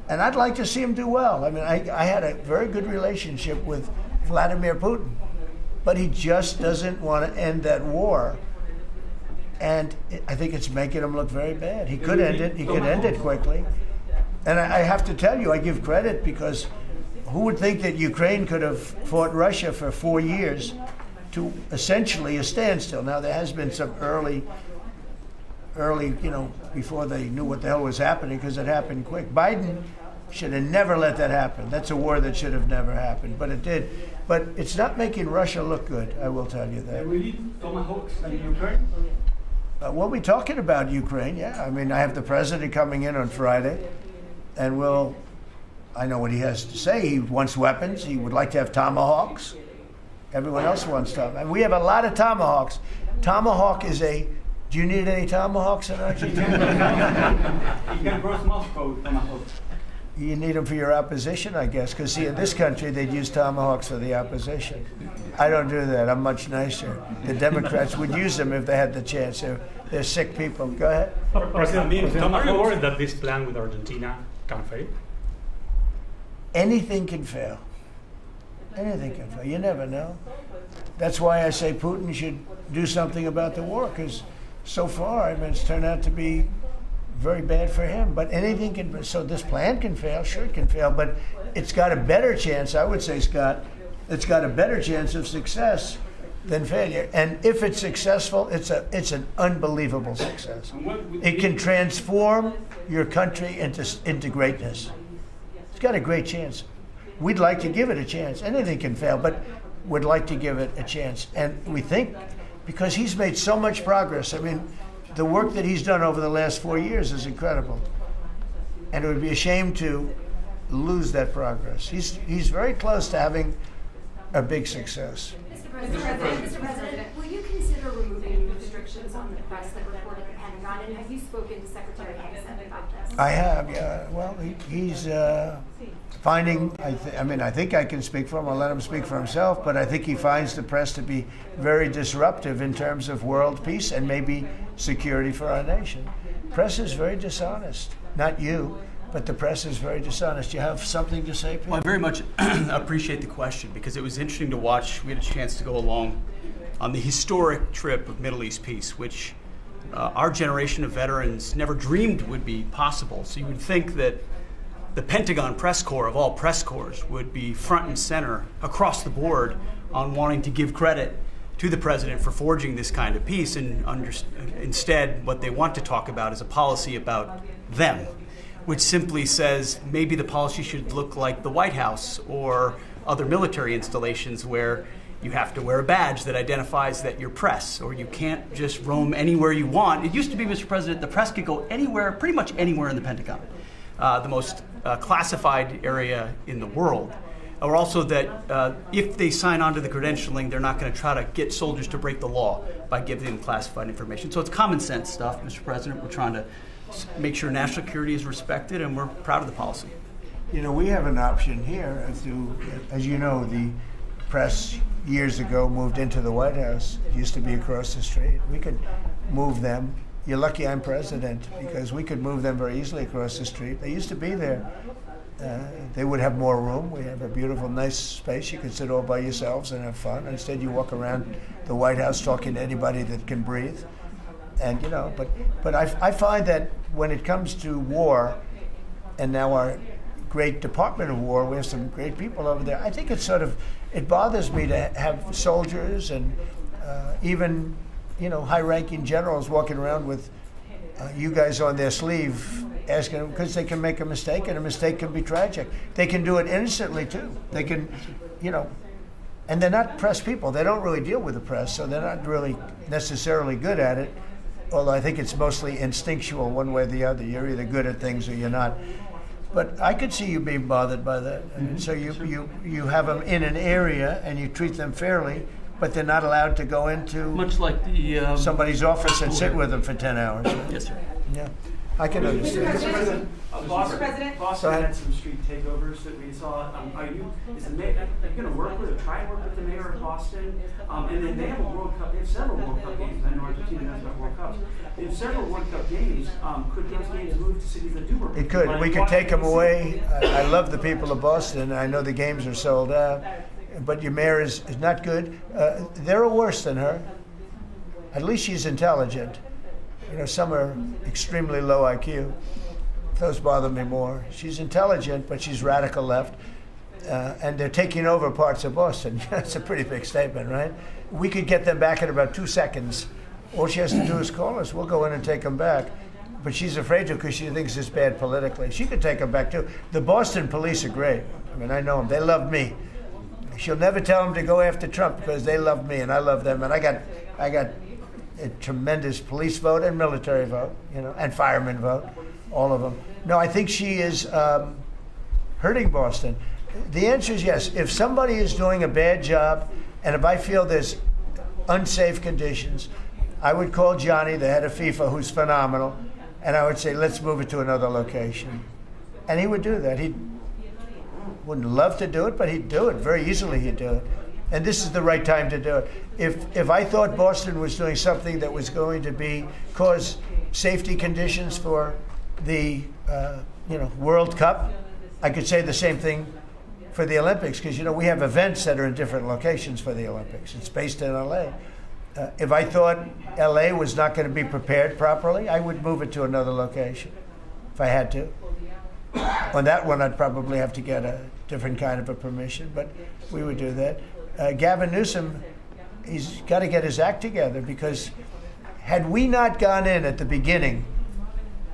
And I'd like to see him do well. I mean, I had a very good relationship with Vladimir Putin, but he just doesn't want to end that war. And I think it's making him look very bad. He could end it. He could end it quickly. And I have to tell you, I give credit because who would think that Ukraine could have fought Russia for 4 years to essentially a standstill? Now, there has been some early, you know, before they knew what the hell was happening because it happened quick. Biden should have never let that happen. That's a war that should have never happened, but it did. But it's not making Russia look good, I will tell you that. We need tomahawks in Ukraine? We'll be talking about Ukraine, yeah. I mean, I have the president coming in on Friday, and I know what he has to say. He wants weapons. He would like to have tomahawks. Everyone else wants tomahawks. And we have a lot of tomahawks. Tomahawk is do you need any tomahawks in Argentina? You can cross Moscow tomahawks. You need them for your opposition, I guess, because see, in this country, they'd use tomahawks for the opposition. I don't do that. I'm much nicer. The Democrats would use them if they had the chance. They're sick people. Go ahead. President, are you worried that this plan with Argentina can fail? Anything can fail. Anything can fail. You never know. That's why I say Putin should do something about the war, because so far, I mean, it's turned out to be very bad for him. But anything can. So this plan can fail. Sure, it can fail, but it's got a better chance. I would say, Scott, it's got a better chance of success than failure. And if it's successful, it's an unbelievable success. It can transform your country into greatness. It's got a great chance. We'd like to give it a chance. Anything can fail, but we'd like to give it a chance. And we think, because he's made so much progress. I mean, the work that he's done over the last 4 years is incredible. And it would be a shame to lose that progress. He's very close to having a big success. Mr. President, will you consider removing restrictions on the press that report at the Pentagon? And have you spoken to Secretary Hayes about this? I have, yeah. Well, he's finding, I think I can speak for him. I'll let him speak for himself, but I think he finds the press to be very disruptive in terms of world peace and maybe security for our nation. Press is very dishonest. Not you, but the press is very dishonest. You have something to say, Pete? Well, I very much appreciate the question because it was interesting to watch. We had a chance to go along on the historic trip of Middle East peace, which our generation of veterans never dreamed would be possible. So you would think that the Pentagon press corps of all press corps would be front and center across the board on wanting to give credit to the president for forging this kind of peace, and instead what they want to talk about is a policy about them, which simply says maybe the policy should look like the White House or other military installations where you have to wear a badge that identifies that you're press, or you can't just roam anywhere you want. It used to be, Mr. President, the press could go anywhere, pretty much anywhere in the Pentagon, the most classified area in the world. Or also that if they sign on to the credentialing, they're not going to try to get soldiers to break the law by giving them classified information. So it's common sense stuff, Mr. President. We're trying to make sure national security is respected, and we're proud of the policy. You know, we have an option here. As you know, the press years ago moved into the White House. It used to be across the street. We could move them you're lucky I'm president, because we could move them very easily across the street. They used to be there. They would have more room. We have a beautiful, nice space. You can sit all by yourselves and have fun. Instead, you walk around the White House talking to anybody that can breathe. And, you know, but I find that when it comes to war, and now our great Department of War, we have some great people over there, I think it's sort of, it bothers me to have soldiers and even, you know, high-ranking generals walking around with you guys on their sleeve, asking them, because they can make a mistake, and a mistake can be tragic. They can do it innocently too. They can, you know, and they're not press people. They don't really deal with the press, so they're not really necessarily good at it. Although I think it's mostly instinctual, one way or the other. You're either good at things or you're not. But I could see you being bothered by that. And so you have them in an area and you treat them fairly, but they're not allowed to go into much like the somebody's office and sit with them for 10 hours. Yes, sir. Yeah, I can understand. Boston had some street takeovers that we saw. Are you going to work with or try to work with the mayor of Boston? And then they have a World Cup. They have several World Cup games. I know Argentina knows about World Cups. They have several World Cup games. Could those games move to cities that do work? It could. We could take them away. I love the people of Boston. I know the games are sold out. But your mayor is not good. They're worse than her. At least she's intelligent. You know, some are extremely low IQ. Those bother me more. She's intelligent, but she's radical left. And they're taking over parts of Boston. That's a pretty big statement, right? We could get them back in about 2 seconds. All she has to do is call us. We'll go in and take them back. But she's afraid to because she thinks it's bad politically. She could take them back too. The Boston police are great. I mean, I know them. They love me. She'll never tell them to go after Trump because they love me and I love them. And I got a tremendous police vote and military vote, you know, and fireman vote, all of them. No, I think she is hurting Boston. The answer is yes. If somebody is doing a bad job, and if I feel there's unsafe conditions, I would call Johnny, the head of FIFA, who's phenomenal, and I would say, let's move it to another location. And he would do that. He wouldn't love to do it, but he'd do it. Very easily he'd do it. And this is the right time to do it. If I thought Boston was doing something that was going to cause safety conditions for the World Cup, I could say the same thing for the Olympics, because we have events that are in different locations for the Olympics. It's based in LA. If I thought LA was not going to be prepared properly, I would move it to another location if I had to. On that one, I'd probably have to get a different kind of a permission, but we would do that. Gavin Newsom, he's got to get his act together, because had we not gone in at the beginning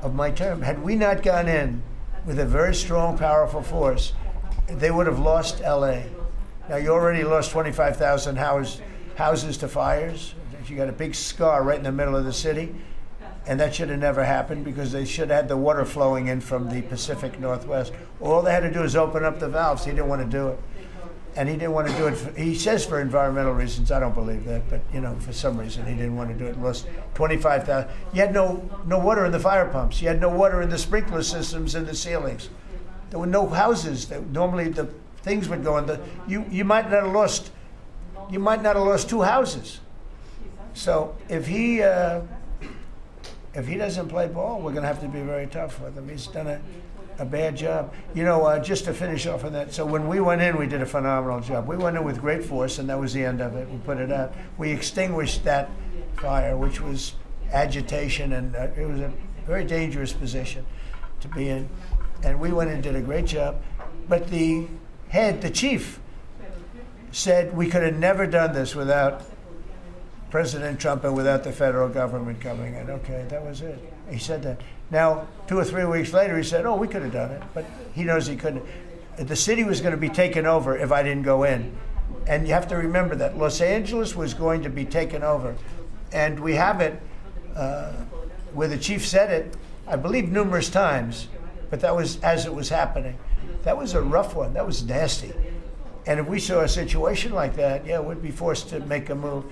of my term, had we not gone in with a very strong, powerful force, they would have lost LA. Now, you already lost 25,000 houses to fires. You got a big scar right in the middle of the city. And that should have never happened, because they should have had the water flowing in from the Pacific Northwest. All they had to do is open up the valves. He didn't want to do it. And he didn't want to do it, he says for environmental reasons. I don't believe that, but for some reason he didn't want to do it. Lost 25,000. You had no water in the fire pumps. You had no water in the sprinkler systems in the ceilings. There were no houses. Normally the things would go in the, you might not have lost 2 houses. So if he doesn't play ball, we're going to have to be very tough with him. He's done a bad job. Just to finish off on that, so when we went in, we did a phenomenal job. We went in with great force, and that was the end of it. We put it out. We extinguished that fire, which was agitation, and it was a very dangerous position to be in. And we went and did a great job. But the chief, said we could have never done this without President Trump and without the federal government coming in. Okay, that was it. He said that. Now, 2 or 3 weeks later, he said, we could have done it. But he knows he couldn't. The city was going to be taken over if I didn't go in. And you have to remember that. Los Angeles was going to be taken over. And we have it where the chief said it, I believe, numerous times. But that was as it was happening. That was a rough one. That was nasty. And if we saw a situation like that, we'd be forced to make a move.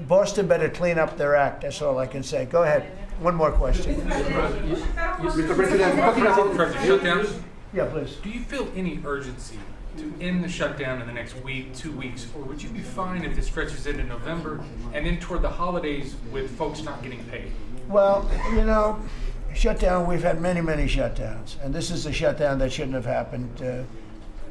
Boston better clean up their act. That's all I can say. Go ahead. One more question. Mr. President, talking about shutdown. Yeah, please. Do you feel any urgency to end the shutdown in the next week, 2 weeks, or would you be fine if it stretches into November and then toward the holidays with folks not getting paid? Well, you know, shutdown, we've had many, many shutdowns. And this is a shutdown that shouldn't have happened.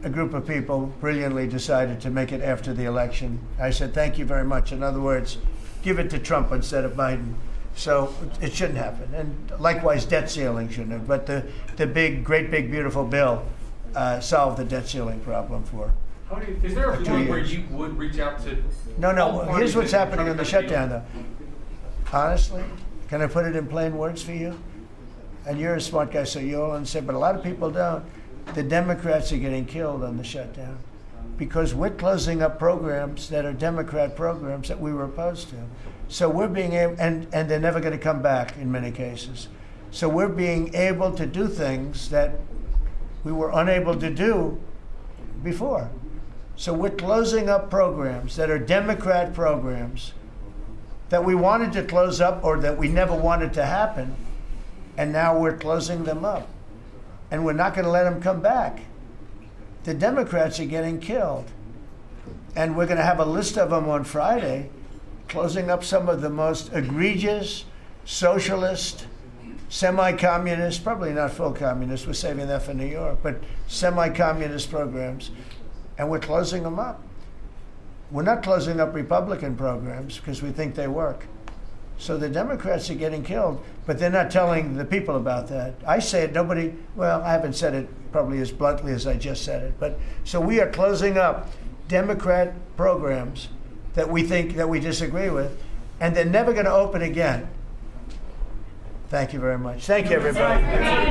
A group of people brilliantly decided to make it after the election. I said, thank you very much. In other words, give it to Trump instead of Biden. So it shouldn't happen. And likewise, debt ceiling shouldn't have. But the big, great big, beautiful bill solved the debt ceiling problem for Is there a 2 point where years. you would reach out to? No, all here's parties what's that happening try on the to cut a deal? shutdown, though. Honestly, can I put it in plain words for you? And you're a smart guy, so you'll understand, but a lot of people don't. The Democrats are getting killed on the shutdown because we're closing up programs that are Democrat programs that we were opposed to. So we're being able, and they're never going to come back in many cases. So we're being able to do things that we were unable to do before. So we're closing up programs that are Democrat programs that we wanted to close up or that we never wanted to happen, and now we're closing them up. And we're not going to let them come back. The Democrats are getting killed. And we're going to have a list of them on Friday, closing up some of the most egregious, socialist, semi-communist, probably not full communist, we're saving that for New York, but semi-communist programs, and we're closing them up. We're not closing up Republican programs because we think they work. So the Democrats are getting killed, but they're not telling the people about that. I say it, I haven't said it probably as bluntly as I just said it, but so we are closing up Democrat programs that we think that we disagree with, and they're never going to open again. Thank you very much. Thank you, everybody.